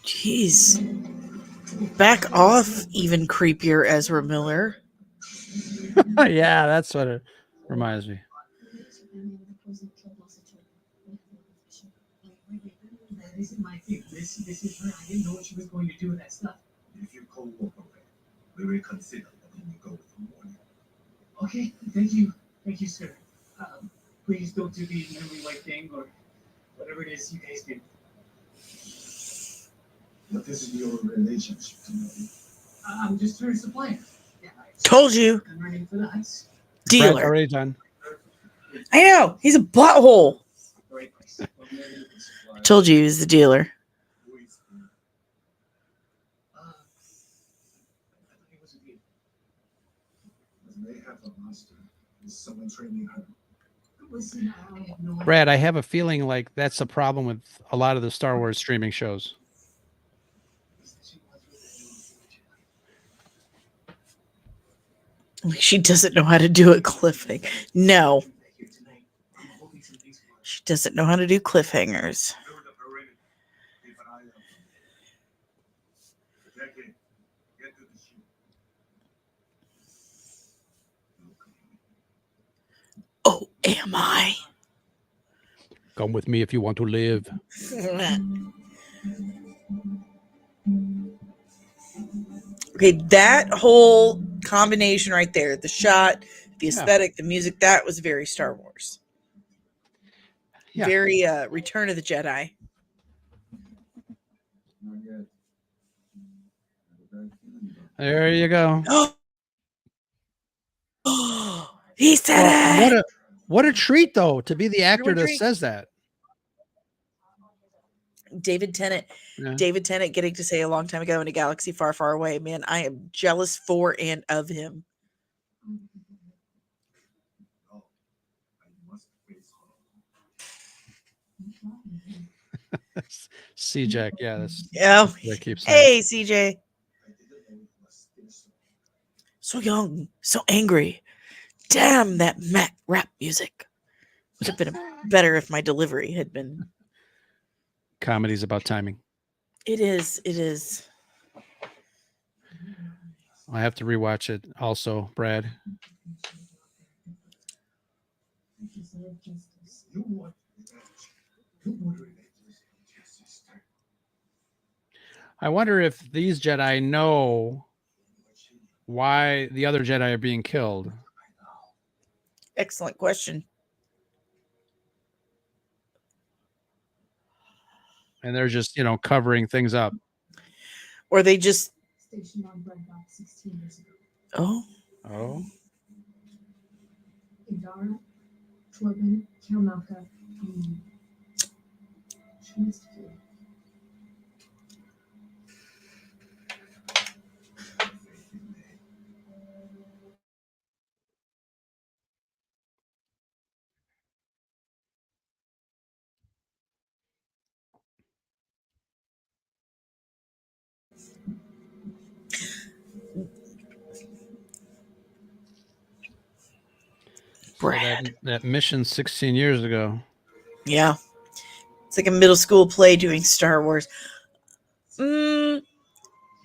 Jeez. Back off, even creepier, Ezra Miller. Yeah, that's what it reminds me. That isn't my thing. This is her. I didn't know what she was going to do with that stuff. If you co-work away, we will consider letting you go in the morning. Okay, thank you. Thank you, sir. Please don't do the memory wipe thing or whatever it is you guys do. What is your relationship to me? I'm just her supplier. Yeah, Told you. I'm running for the ice. Brad's Dealer. already done. I know. He's a butthole. Great place. I told you he was the dealer. Who is he? I thought it was a deal. They have a master. Is someone training her? Listen, I have no idea. Brad, I have a feeling like that's a problem with a lot of the Star Wars streaming shows. She doesn't know how to do a cliffhanger. No. She doesn't know how to do cliffhangers. During the parade, keep an eye out. Jackie, get to the ship. Oh, am I? Come with me if you want to live. Okay, that whole combination right there, the shot, the aesthetic, the music, that was very Star Wars. Yeah. Very Return of the Jedi. Not yet. I have a bad feeling about There you go. He said Well, it. what a treat though to be the actor What a that treat. says that. David Tennant. Yeah. David Tennant getting to say a long time ago in a galaxy far, far away. Man, I am jealous for and of him. No, I must face her. C Jack, yeah, that's Oh, what I keep saying. hey, CJ. I didn't know it was still so. So young, so angry. Damn that Mac rap music. Would have been better if my delivery had been. Comedy's about timing. It is. It is. I have to rewatch it also, Brad. I deserve justice. You want revenge. You would relate this to your sister. I wonder if these Jedi know What she why the other Jedi are being killed. right now. Excellent question. And they're just, covering things up. Or they just. Stationed on Bread Rock 16 years ago. Oh, Oh. Indara, Torben, Kilnaka, and she must have been. Faith in me. So Brad. that mission 16 years ago. Yeah. It's like a middle school play doing Star Wars.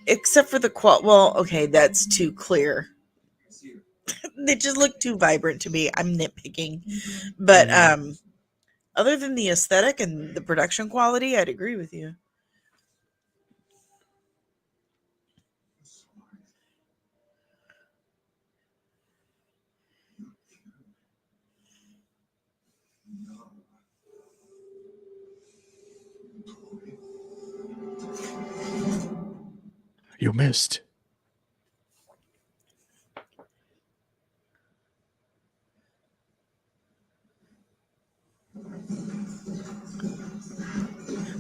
Except for the well, okay, that's too clear. It's here. They just look too vibrant to me. I'm nitpicking. But other than the aesthetic and the production quality, I'd agree with you. Sorry. You no. You missed.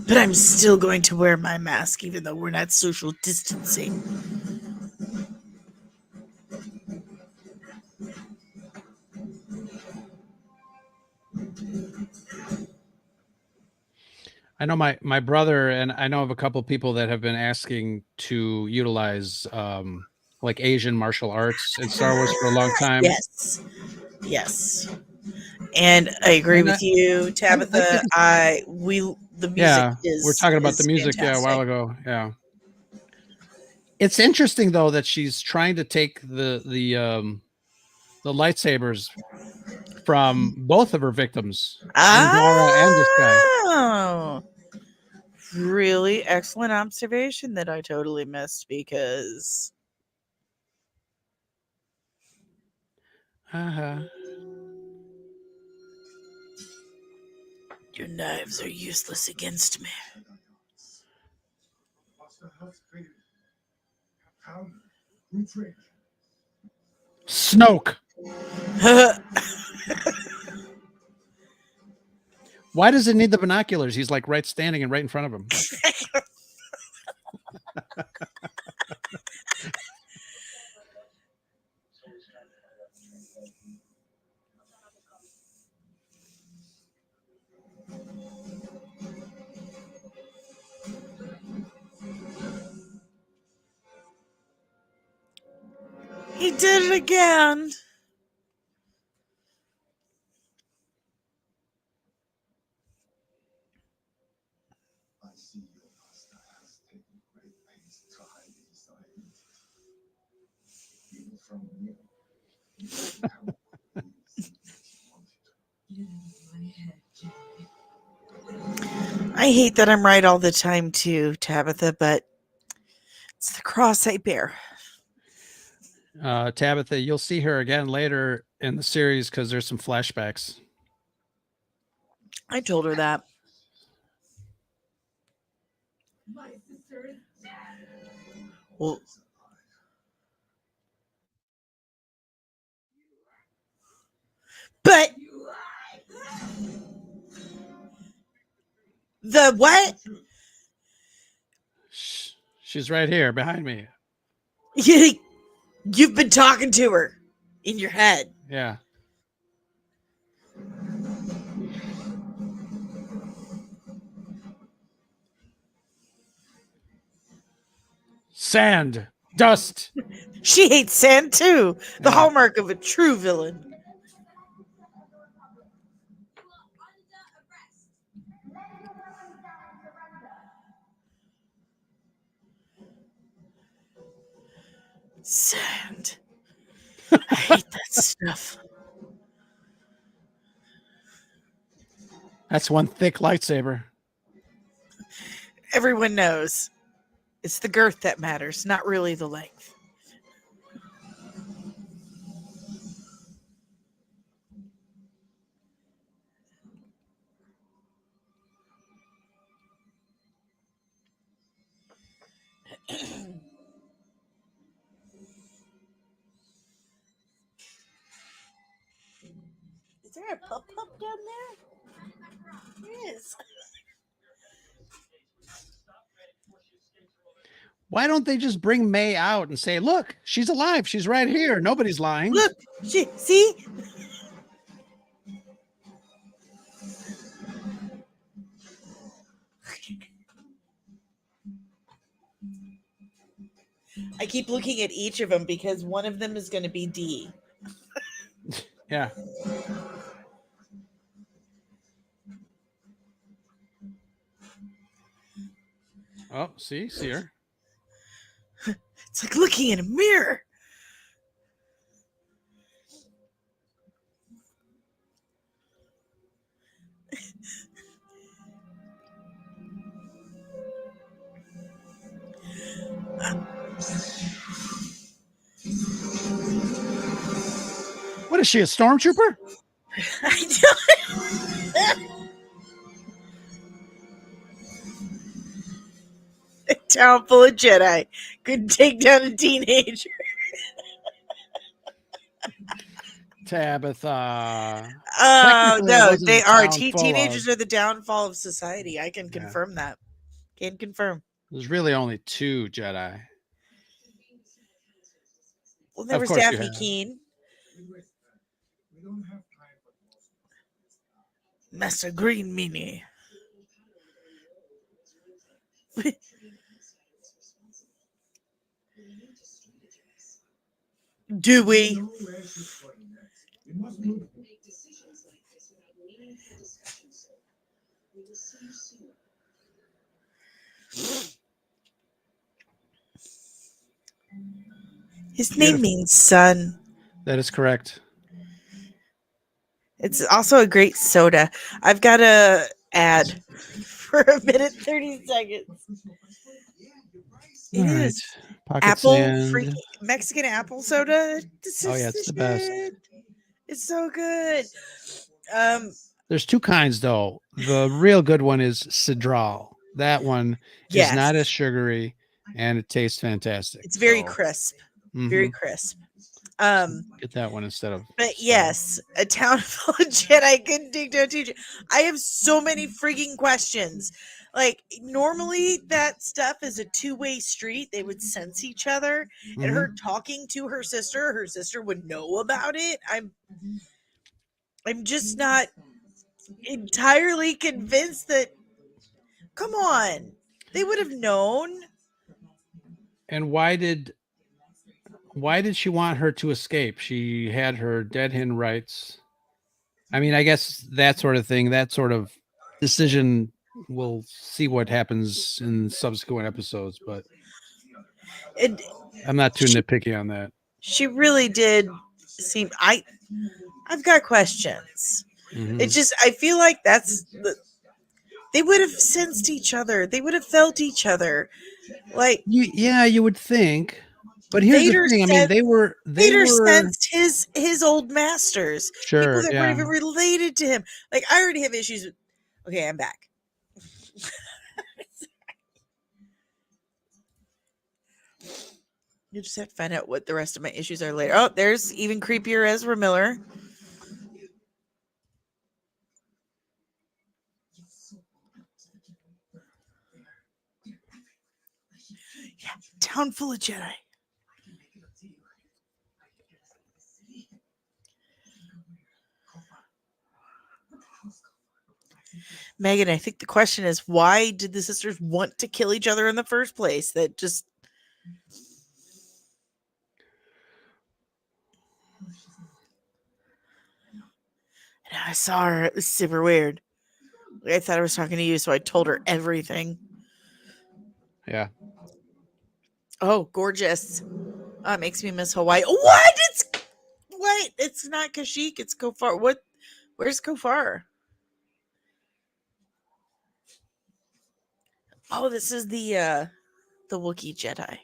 But I'm still going to wear my mask, even though we're not social distancing. I know my brother and I know of a couple people that have been asking to utilize like Asian martial arts in Star Wars for a long time. Yes. Yes. And I agree And with you, Tabitha. The music yeah, is. we're talking about the is music a while fantastic. ago. Yeah. It's interesting though that she's trying to take the lightsabers from both of her victims, Indara and this guy. Oh, really excellent observation that I totally missed because Uh-huh. your knives are useless against me. Master has created. How we train. Snoke. Why does it need the binoculars? He's like standing and right in front of him. He did it again. I see your master has taken great pains to hide his identity. Even from me. You didn't have what you wanted. I hate that I'm right all the time too, Tabitha, but it's the cross I bear. Tabitha, you'll see her again later in the series because there's some flashbacks. I told her that. My sister is dead. Well, but the what? She's right here behind me. You've been talking to her in your head. Yeah. Sand, dust. She hates sand too. The Yeah. hallmark of a true villain. Sand. I hate that stuff. That's one thick lightsaber. Everyone knows it's the girth that matters, not really the length. Is there a pup down there? There is. Why don't they just bring May out and say, look, she's alive. She's right here. Nobody's lying. Look, see? I keep looking at each of them because one of them is going to be D. Yeah. Oh, see her. It's like looking in a mirror. What is she, a stormtrooper? I know. A town full of Jedi couldn't take down a teenager. Tabitha. Oh, Technically, it no, wasn't they a are. town full Teenagers of- are the downfall of society. I can Yeah. confirm that. Can confirm. There's really only 2 Jedi. Well, there Of was course you Daphne have. Keene, We don't have time for Master Green Meanie. Do we? know where she's going next. We must move. His name Beautiful. means son. That is correct. It's also a great soda. I've got a ad for a minute 30 seconds. It All right. is Pocket apple sand. freaking Mexican apple soda. This Oh, is yeah, it's the best. shit. It's so good. There's 2 kinds, though. The real good one is Cedral. That one Yes. is not as sugary, and it tastes fantastic. It's very So, crisp. mhm. Very crisp. Get that one instead of. But yes, a town full of Jedi couldn't take down a teacher. I have so many freaking questions. Like normally that stuff is a two-way street. They would sense each other, and her talking to her sister would know about it. I'm just not entirely convinced that. Come on, they would have known. And why did she want her to escape? She had her dead hen rights. I mean, I guess that sort of thing, that sort of decision, we'll see what happens in subsequent episodes, but And I'm not too nitpicky on that. she really did seem. I've got questions. Mhm. It's just I feel like they would have sensed each other. They would have felt each other. Like You would think, but here's Vader the thing. I mean, said- they were sensed his old masters. People sure, that yeah. weren't even related to him. Like I already have issues with. Okay, I'm back. You just have to find out what the rest of my issues are later. Oh, there's even creepier Ezra Miller. Town full of Jedi. I can make it up to you. I can get us out of the city. Go where? How far? What the hell's Kofar? Megan, I think the question is, why did the sisters want to kill each other in the first place? That just Oh, she's not. and I saw her. It was super weird. I thought I was talking to you, so I told her everything. Yeah. Oh, gorgeous. Oh, it makes me miss Hawaii. What? It's not Kashyyyk, it's Kofar. What? Where's Kofar? Oh, this is the Wookiee Jedi.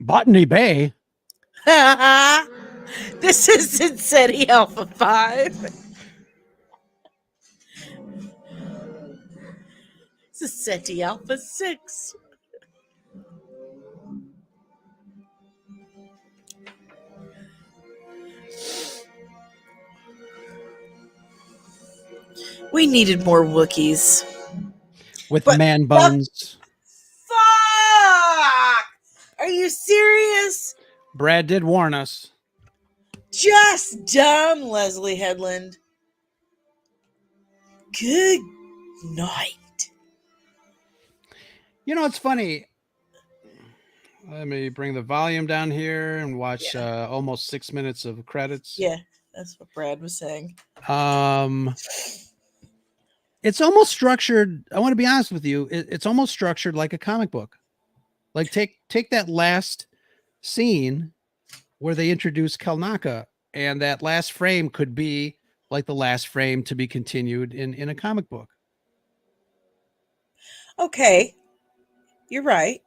Botany Bay. This is in SETI Alpha 5. This is SETI Alpha 6. We needed more Wookiees. With But man buns. Fuck! Are you serious? Brad did warn us. Just dumb, Leslie Headland. Good night. You know, it's funny. Let me bring the volume down here and watch almost 6 minutes of credits. Yeah, that's what Brad was saying. It's almost structured. I want to be honest with you. It's almost structured like a comic book. Like take that last scene where they introduce Kelnaka, and that last frame could be like the last frame to be continued in a comic book. Okay, you're right.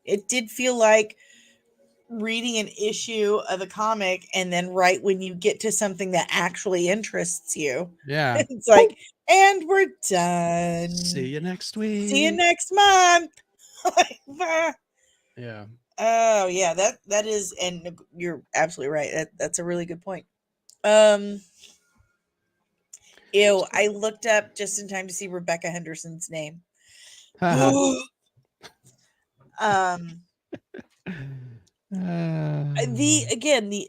It did feel like reading an issue of a comic, and then right when you get to something that actually interests you, Yeah. it's like, and we're done. See you next week. See you next month. Yeah. Oh yeah, that is, and you're absolutely right. That's a really good point. Ew, I looked up just in time to see Rebecca Henderson's name. The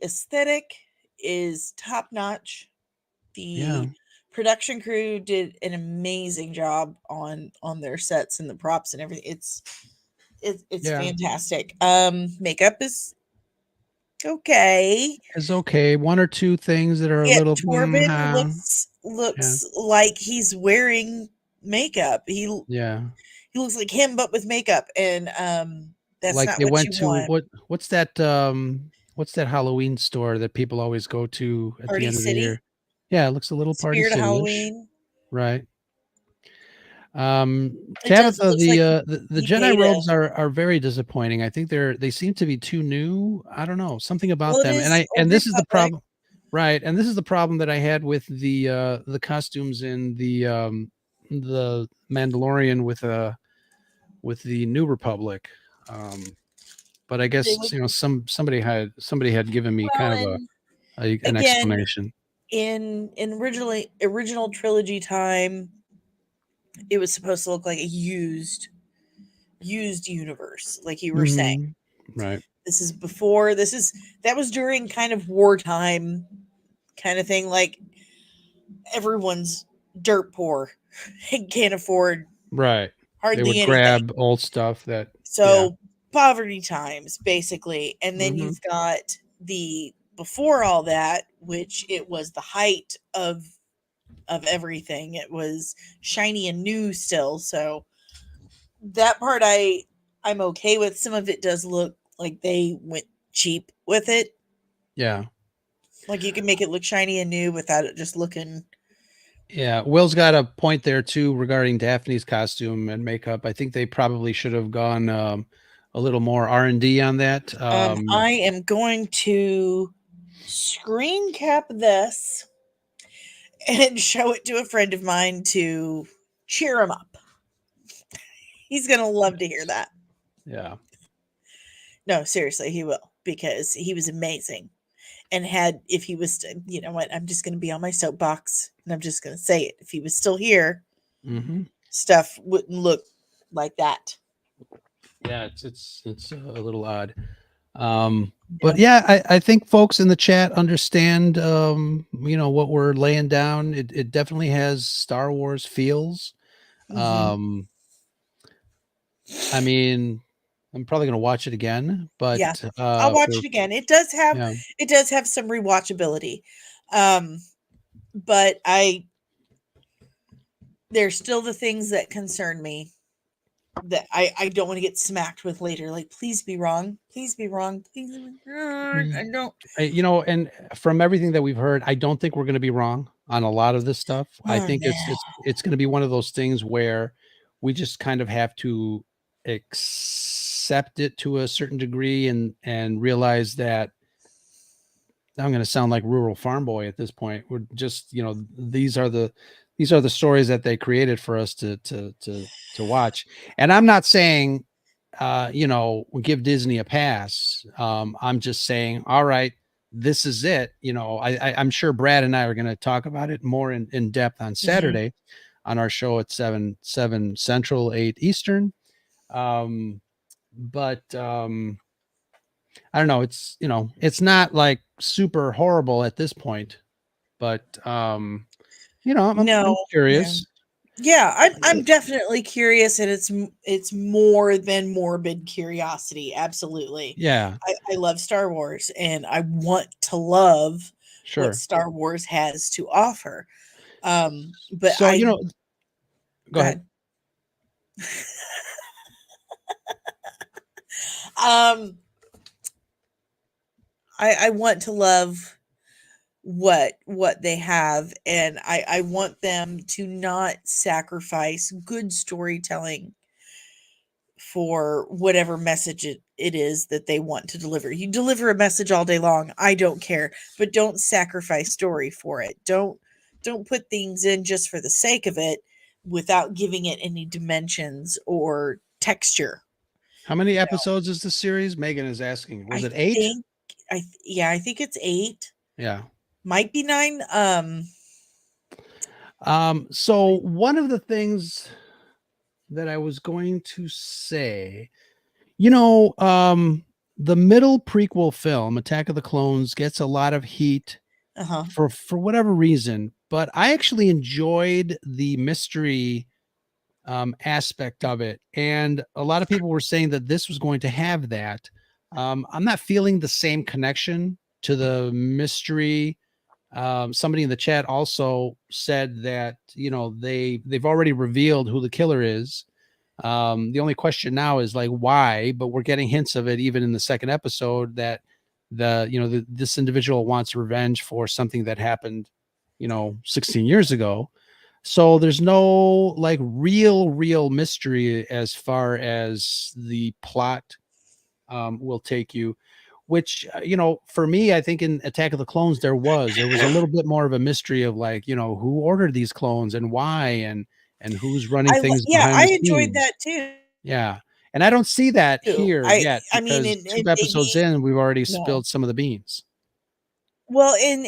aesthetic is top notch. The production crew did an amazing job on their sets and the props and everything. It's fantastic. Makeup is okay. It's okay. One or two things that are a little. Torben looks like he's wearing makeup. He looks like him but with makeup, and that's like not they what went you to want. what's that Halloween store that people always go to at Party the end of City? the year? Yeah, it looks a little Party Spirit of City-ish. Halloween. Right. It Tabitha, looks like the he Jedi paid robes are very disappointing. I think they seem to be too new. I don't know, something about them. And this is the problem. Right. And this is the problem that I had with the costumes in the Mandalorian with the New Republic. But I guess somebody had given me kind of an explanation. In original trilogy time, it was supposed to look like a used universe, like you were saying. Right. This is that was during kind of wartime kind of thing, like everyone's dirt poor and can't afford hardly They would anything. grab old stuff Poverty times basically, and then you've got the before all that, which it was the height of everything. It was shiny and new still, so that part I'm okay with. Some of it does look like they went cheap with it. Yeah. Like you can make it look shiny and new without it just looking. Yeah, Will's got a point there too regarding Daphne's costume and makeup. I think they probably should have gone a little more R&D on that. I am going to screen cap this. and show it to a friend of mine to cheer him up. He's going to love to hear that. Yeah. No, seriously, he will, because he was amazing. And if he was, you know what, I'm just going to be on my soapbox and I'm just going to say it. If he was still here, Mm-hmm. stuff wouldn't look like that. Yeah, it's a little odd. But yeah, I think folks in the chat understand, what we're laying down. It definitely has Star Wars feels. Mhm. I mean, I'm probably going to watch it again, but, Yeah, I'll watch for, it again. It does have yeah, some rewatchability. But there's still the things that concern me that I don't want to get smacked with later. Like, please be wrong. Please be wrong. Please be wrong. I don't. and from everything that we've heard, I don't think we're going to be wrong on a lot of this stuff. I Oh, think no. it's going to be one of those things where we just kind of have to accept it to a certain degree and realize that I'm going to sound like rural farm boy at this point. We're just, these are the stories that they created for us to watch. And I'm not saying, give Disney a pass. I'm just saying, all right, this is it. I'm sure Brad and I are going to talk about it more in depth on Saturday on our show at 7 Central, 8 Eastern. But I don't know. It's not like super horrible at this point, but I'm No. curious. Yeah, I'm definitely curious, and it's more than morbid curiosity. Absolutely. Yeah, I love Star Wars, and I want to love what sure. Star Wars has to offer. But So, go go ahead. ahead. Um, I want to love what they have, and I want them to not sacrifice good storytelling for whatever message it is that they want to deliver. You deliver a message all day long, I don't care, but don't sacrifice story for it. Don't put things in just for the sake of it without giving it any dimensions or texture. How many episodes is the series? Megan is asking. Was I it 8? think yeah, I think it's 8. Yeah. Might be 9. So one of the things that I was going to say, the middle prequel film, Attack of the Clones, gets a lot of heat Uh-huh. for whatever reason, but I actually enjoyed the mystery aspect of it. And a lot of people were saying that this was going to have that. I'm not feeling the same connection to the mystery. Somebody in the chat also said that, they've already revealed who the killer is. The only question now is like, why, but we're getting hints of it even in the second episode that this individual wants revenge for something that happened, 16 years ago. So there's no like real mystery as far as the plot will take you, which, for me, I think in Attack of the Clones, there was a little bit more of a mystery of like, who ordered these clones and why, and who's running things Yeah, behind I the enjoyed scenes. that too. Yeah. And I don't see that here yet I mean, because two and episodes maybe in, we've already no. spilled some of the beans. Well, and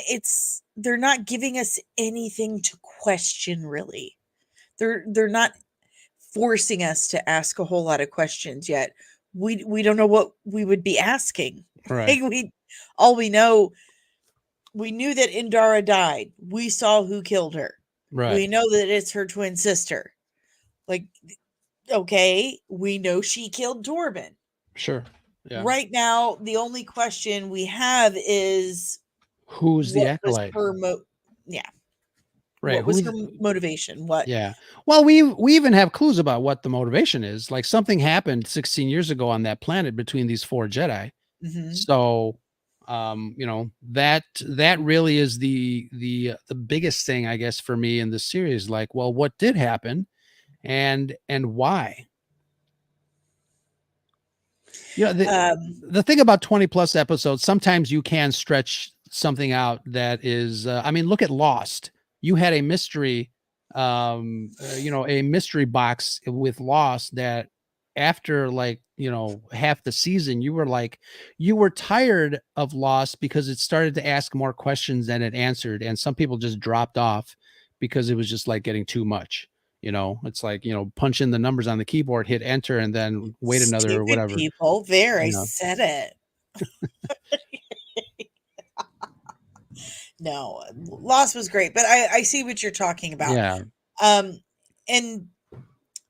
they're not giving us anything to question really. They're not forcing us to ask a whole lot of questions yet. We don't know what we would be asking. Right. Like all we know, we knew that Indara died. We saw who killed her. Right. We know that it's her twin sister. Like, okay, we know she killed Torben. Sure. Yeah. Right now, the only question we have is Who's the what was acolyte? her yeah. Right. What was her motivation? What? Yeah. Well, we even have clues about what the motivation is. Like something happened 16 years ago on that planet between these 4 Jedi. Mhm. So, that really is the biggest thing, I guess, for me in the series. Like, well, what did happen, and why? The thing about 20 plus episodes, sometimes you can stretch something out that is. I mean, look at Lost. you had a mystery, a mystery box with Lost that after like, half the season, you were tired of Lost because it started to ask more questions than it answered. And some people just dropped off because it was just like getting too much. It's like, punch in the numbers on the keyboard, hit enter, and then wait another Stupid whatever. people. There, I You know. said it. No, Lost was great, but I see what you're talking about. Yeah. And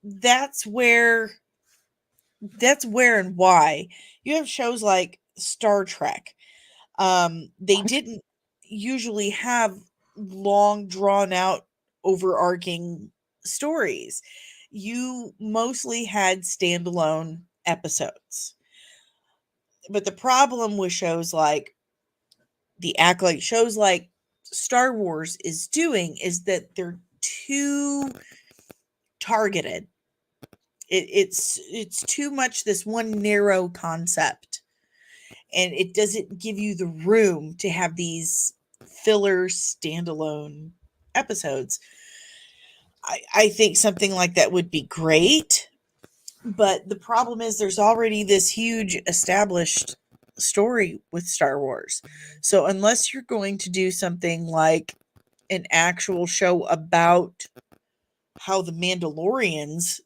that's where and why you have shows like Star Trek. They didn't usually have long drawn out overarching stories. You mostly had standalone episodes. But the problem with shows like the Acolyte, shows like Star Wars is doing, is that they're too targeted. It's too much this one narrow concept, and it doesn't give you the room to have these filler standalone episodes. I think something like that would be great, but the problem is there's already this huge established story with Star Wars. So unless you're going to do something like an actual show about how the Mandalorians,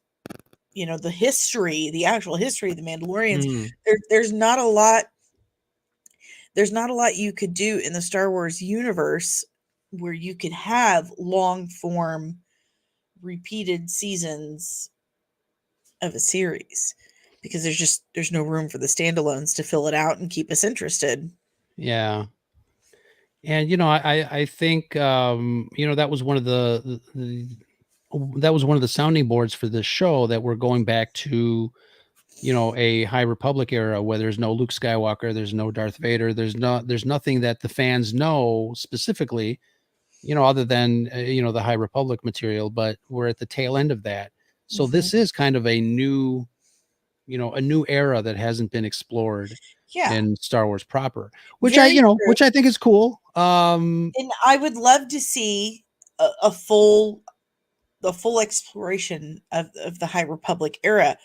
the actual history of the Mandalorians, Mm. there's not a lot. There's not a lot you could do in the Star Wars universe where you could have long form repeated seasons of a series, because there's no room for the standalones to fill it out and keep us interested. Yeah. And I think that was one of that was one of the sounding boards for this show, that we're going back to a High Republic era where there's no Luke Skywalker, there's no Darth Vader, there's nothing that the fans know specifically, other than the High Republic material, but we're at the tail end of that. So this is kind of a new era that hasn't been explored in Star Wars proper, which Very true. which I think is cool. And I would love to see a full exploration of the High Republic era.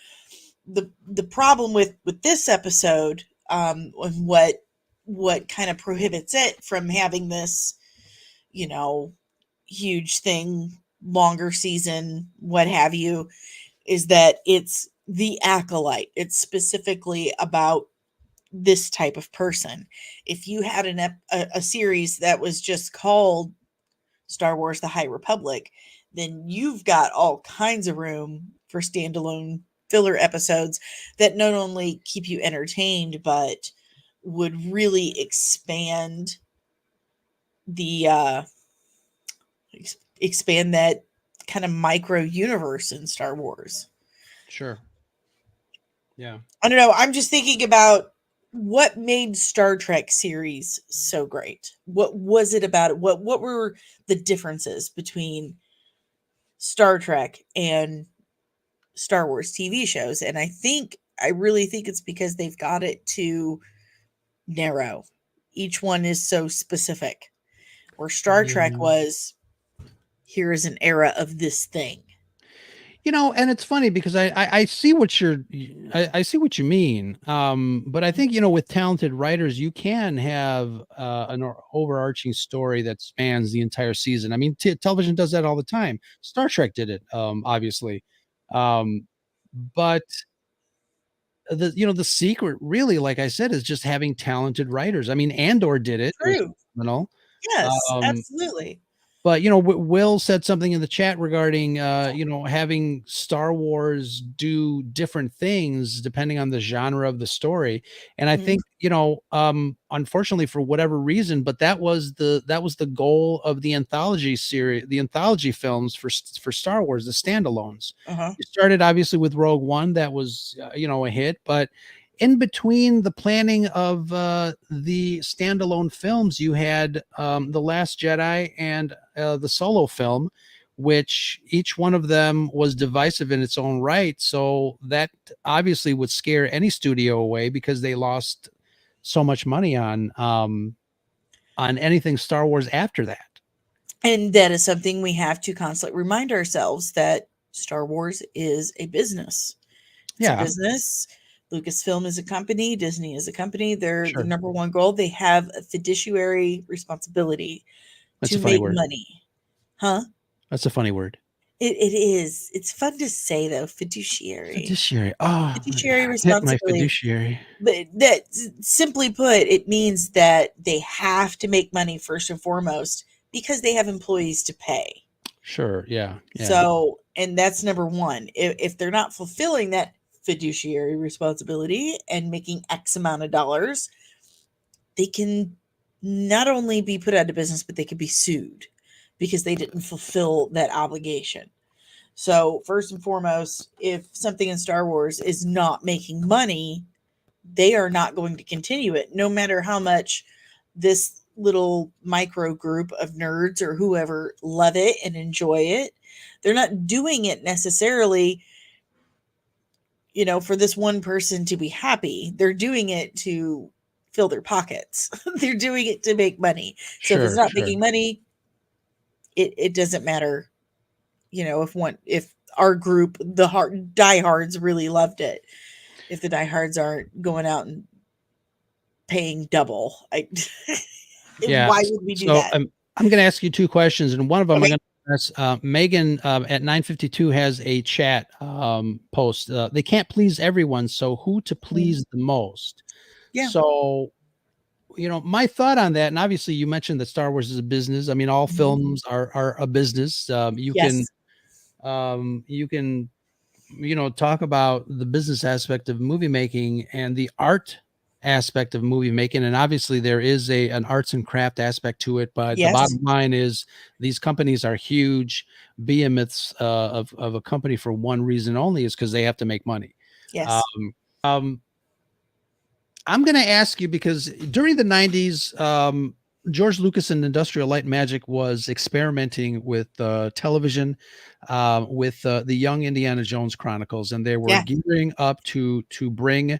The problem with this episode, and what kind of prohibits it from having this, huge thing, longer season, what have you, is that it's the Acolyte. It's specifically about this type of person. If you had a series that was just called Star Wars The High Republic, then you've got all kinds of room for standalone filler episodes that not only keep you entertained, but would really expand the expand that kind of micro universe in Star Wars. Sure. Yeah. I don't know. I'm just thinking about what made Star Trek series so great. What was it about it? What were the differences between Star Trek and Star Wars TV shows? And I really think it's because they've got it too narrow. Each one is so specific. Where Star Trek was, here is an era of this thing. And it's funny because I see what I see what you mean. But I think, with talented writers, you can have an overarching story that spans the entire season. I mean, television does that all the time. Star Trek did it, obviously. But the secret really, like I said, is just having talented writers. I mean, Andor did it. It was True. phenomenal. Yes, absolutely. But Will said something in the chat regarding having Star Wars do different things depending on the genre of the story. And I think unfortunately, for whatever reason, but that was the goal of the anthology series, the anthology films for Star Wars, the standalones. It started obviously with Rogue One, that was a hit, but in between the planning of the standalone films, you had The Last Jedi and the Solo film, which each one of them was divisive in its own right. So that obviously would scare any studio away, because they lost so much money on anything Star Wars after that. And that is something we have to constantly remind ourselves, that Star Wars is a business. It's a Yeah, business. Lucasfilm is a company. Disney is a company. They're the sure. number one goal. They have a fiduciary responsibility That's to a funny make word. money. Huh? That's a funny word. It is. It's fun to say, though, fiduciary. Fiduciary. Oh, Fiduciary hit my responsibility. fiduciary. But that, simply put, it means that they have to make money first and foremost because they have employees to pay. Sure. Yeah. Yeah. So, and that's number one. If they're not fulfilling that fiduciary responsibility and making X amount of dollars, they can not only be put out of business, but they could be sued because they didn't fulfill that obligation. So, first and foremost, if something in Star Wars is not making money, they are not going to continue it, no matter how much this little micro group of nerds or whoever love it and enjoy it. They're not doing it necessarily, for this one person to be happy. They're doing it to fill their pockets. They're doing it to make money. So if it's Sure. not Sure. making money, it doesn't matter, if our group, the diehards, really loved it. If the diehards aren't going out and paying double, Yeah. why would we do So that? I'm going to ask you two questions, and one of them I'm Okay. going to ask Megan at 9:52 has a chat post. They can't please everyone, so who to please the most? Yeah. So, my thought on that, and obviously you mentioned that Star Wars is a business. I mean, all Mhm. films are a business. Yes. You can talk about the business aspect of movie making and the art aspect of movie making, and obviously there is an arts and craft aspect to it, but the Yes. bottom line is these companies are huge behemoths of a company for one reason only, is because they have to make money. Yes. um, I'm going to ask you, because during the 90s, George Lucas and Industrial Light and Magic was experimenting with television, with the Young Indiana Jones Chronicles, and they were Yeah. gearing up to bring,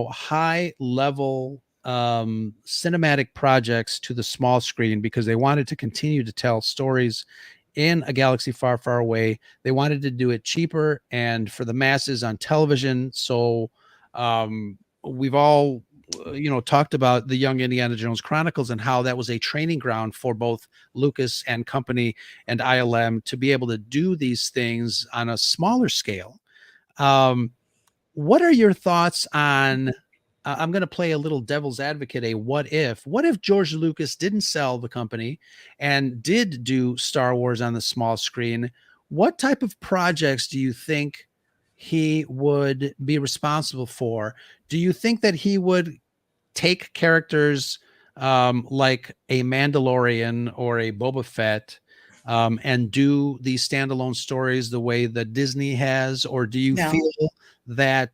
high level cinematic projects to the small screen, because they wanted to continue to tell stories in a galaxy far, far away. They wanted to do it cheaper and for the masses on television. So, we've all talked about the Young Indiana Jones Chronicles and how that was a training ground for both Lucas and company and ILM to be able to do these things on a smaller scale. What are your thoughts on, I'm going to play a little devil's advocate, a what if George Lucas didn't sell the company and did do Star Wars on the small screen? What type of projects do you think he would be responsible for? Do you think that he would take characters like a Mandalorian or a Boba Fett and do these standalone stories the way that Disney has? Or do you No. feel that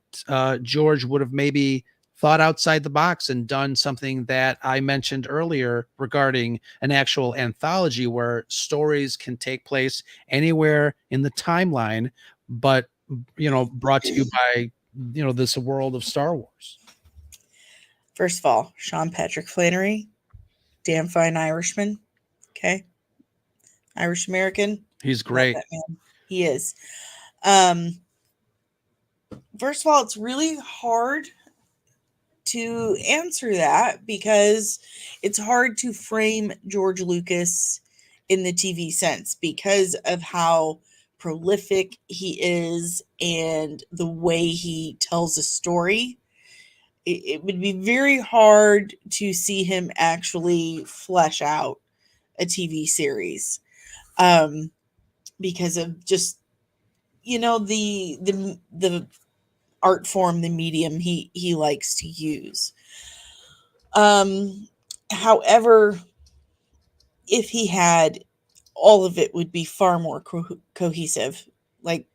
George would have maybe thought outside the box and done something that I mentioned earlier regarding an actual anthology where stories can take place anywhere in the timeline, but brought to you by this world of Star Wars? First of all, Sean Patrick Flannery, damn fine Irishman. Okay. Irish American. He's Love great. that man. He is. Um, First of all, it's really hard to answer that because it's hard to frame George Lucas in the TV sense because of how prolific he is and the way he tells a story. It would be very hard to see him actually flesh out a TV series, um, because of just the art form, the medium he likes to use. Um, However, if he had, all of it would be far more cohesive, like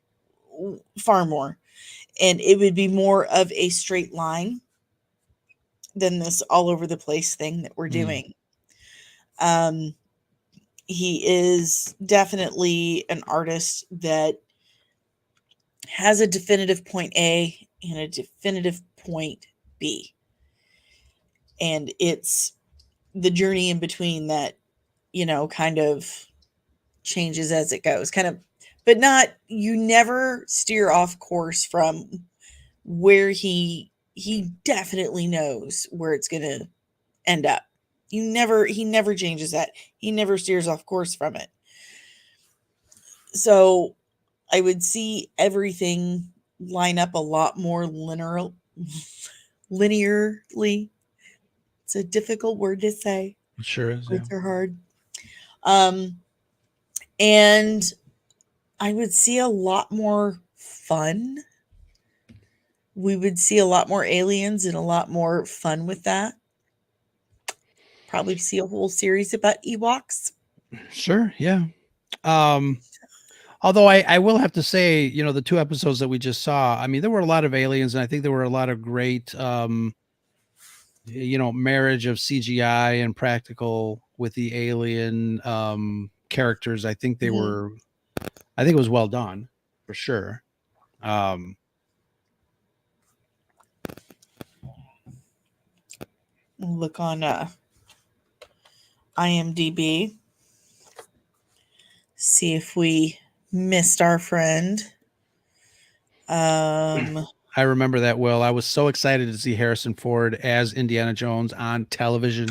far more, and it would be more of a straight line than this all over the place thing that we're Mm. doing. Um, he is definitely an artist that has a definitive point A and a definitive point B. And it's the journey in between that kind of changes as it goes, kind of, but not, you never steer off course from where he definitely knows where it's going to end up. He never changes that. He never steers off course from it. So I would see everything line up a lot more linearly. It's a difficult word to say. It sure is. Yeah. Words are hard. And I would see a lot more fun. We would see a lot more aliens and a lot more fun with that. Probably see a whole series about Ewoks. Sure. Yeah. Although I will have to say, the 2 episodes that we just saw, I mean, there were a lot of aliens, and I think there were a lot of great, marriage of CGI and practical with the alien characters. I think they were, I think it was well done for sure. Look on IMDb. See if we missed our friend. I remember that well. I was so excited to see Harrison Ford as Indiana Jones on television.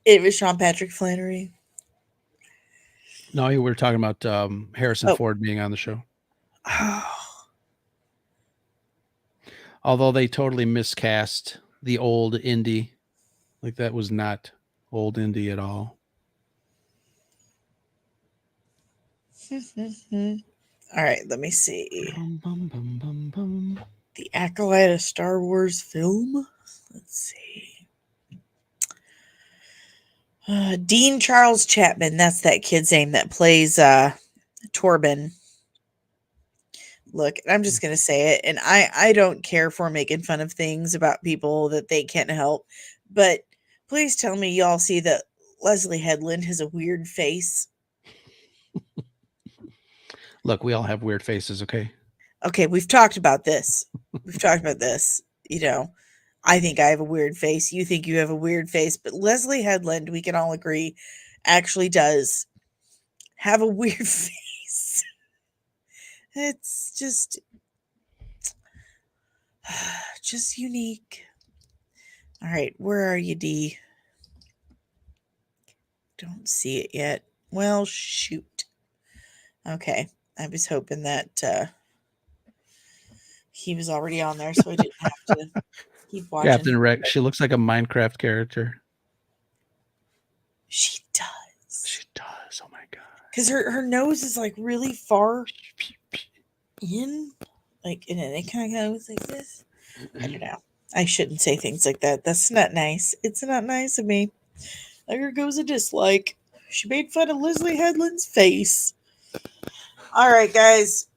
It was Sean Patrick Flannery. No, we were talking about Harrison Ford being on the show. Although they totally miscast the old Indy. Like, that was not old Indy at all. All right, let me see. Bum, bum, bum, bum, bum. The Acolyte, a Star Wars film. Let's see. Dean Charles Chapman. That's that kid's name that plays Torben. Look, I'm just going to say it. And I don't care for making fun of things about people that they can't help. But please tell me y'all see that Leslie Headland has a weird face. Look, we all have weird faces, okay? Okay, we've talked about this. I think I have a weird face. You think you have a weird face. But Leslie Headland, we can all agree, actually does have a weird face. It's just unique. All right, where are you, D? Don't see it yet. Well, shoot. Okay, I was hoping that he was already on there, so I didn't have to keep watching. Captain Rex. She looks like a Minecraft character. She does. She does. Oh my god. Because her nose is like really far in, like, and it kind of goes like this. I don't know. I shouldn't say things like that. That's not nice. It's not nice of me. There goes a dislike. She made fun of Leslie Headland's face. All right, guys.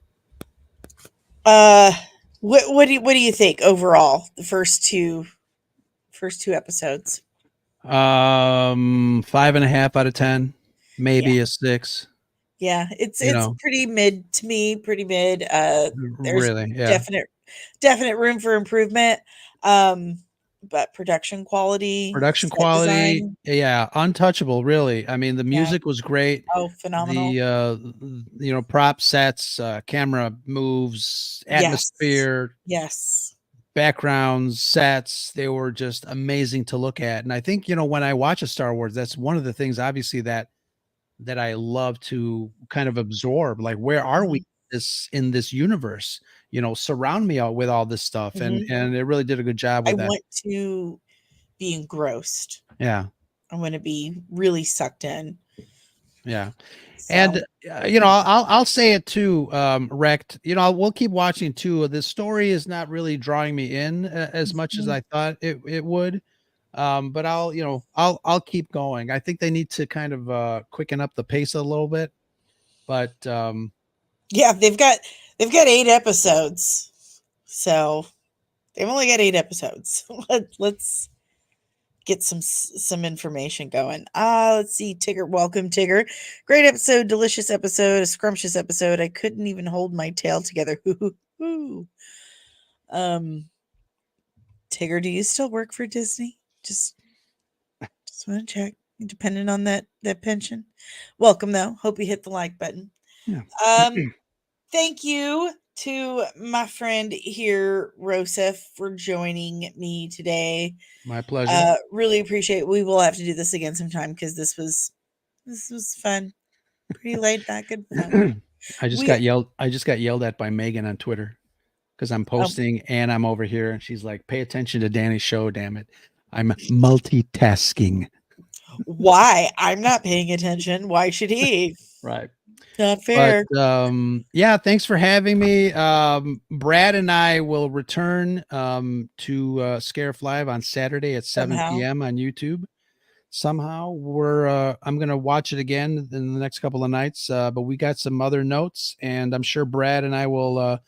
What do you think overall? The first two episodes. 5.5 out of 10, maybe a 6. Yeah, it's pretty mid to me. Pretty mid. There's Really, yeah. definite room for improvement. But production quality, Production set quality, design, yeah, untouchable. Really, I mean, the music was great. oh, phenomenal. The prop sets, camera moves, atmosphere, Yes. backgrounds, sets, they were just amazing to look at. And I think, when I watch a Star Wars, that's one of the things obviously that I love to kind of absorb. Like, where are we in this universe? Surround me out with all this stuff. And it really did a good job with I that. want to be engrossed. Yeah. I want to be really sucked in. Yeah. So. And I'll say it too, Rect. We'll keep watching too. The story is not really drawing me in as much as I thought it would. But I'll keep going. I think they need to kind of quicken up the pace a little bit. But yeah, they've got 8 episodes, so they've only got 8 episodes. Let's get some information going. Let's see. Tigger, welcome, Tigger. Great episode, delicious episode, a scrumptious episode. I couldn't even hold my tail together. Tigger, do you still work for Disney? Just want to check. depending on that pension. Welcome though. Hope you hit the like button. Yeah. Thank you to my friend here, Rosa, for joining me today. My pleasure. Really appreciate it. We will have to do this again sometime because this was fun. Pretty laid back, good fun. I just We- got yelled at by Megan on Twitter because I'm posting and I'm over here, and she's like, "Pay attention to Danny's show, damn it! I'm multitasking." Why? I'm not paying attention. Why should he? Right. Not fair. But yeah, thanks for having me. Brad and I will return to Scare Live on Saturday at 7 Somehow. p.m. on YouTube. Somehow I'm gonna watch it again in the next couple of nights. But we got some other notes, and I'm sure Brad and I will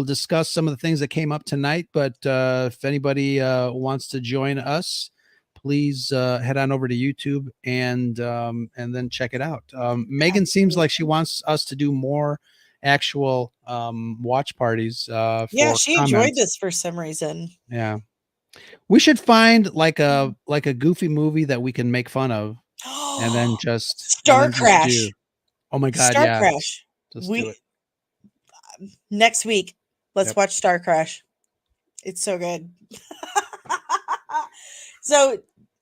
discuss some of the things that came up tonight. But if anybody wants to join us, please head on over to YouTube and then check it out. Megan seems like she wants us to do more actual watch parties. Yeah, for she enjoyed comments. this for some reason. Yeah, we should find like a goofy movie that we can make fun of, and then just Star Crash. do. Oh my god, Star yeah! Crash. Just do it. Next week, let's Yep. watch Star Crash. It's so good. So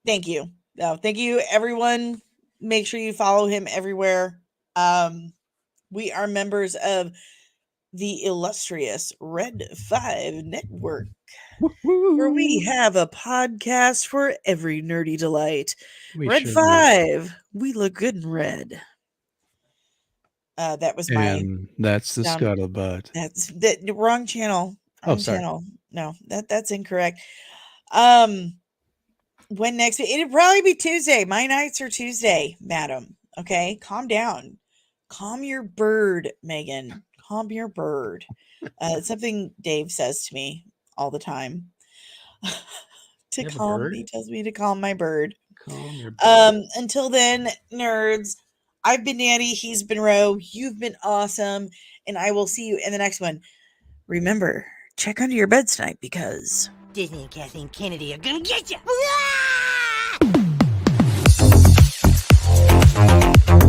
thank you. Thank you, everyone. Make sure you follow him everywhere. We are members of the illustrious Red 5 Network, where we have a podcast for every nerdy delight. We Red sure do. 5. We look good in red. That was my And that's the sound- scuttlebutt. That's the wrong channel. Oh, Wrong sorry. channel. No, that's incorrect. When next week? It'd probably be Tuesday. My nights are Tuesday, madam. Okay, calm down. Calm your bird, Megan. Calm your bird. It's something Dave says to me all the time. To You have a calm, bird? he tells me to calm my bird. Calm your butt. Until then, nerds, I've been Nanny, he's been Ro, you've been awesome, and I will see you in the next one. Remember, check under your bed tonight because Disney and Kathleen Kennedy are gonna get you. Thank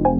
you.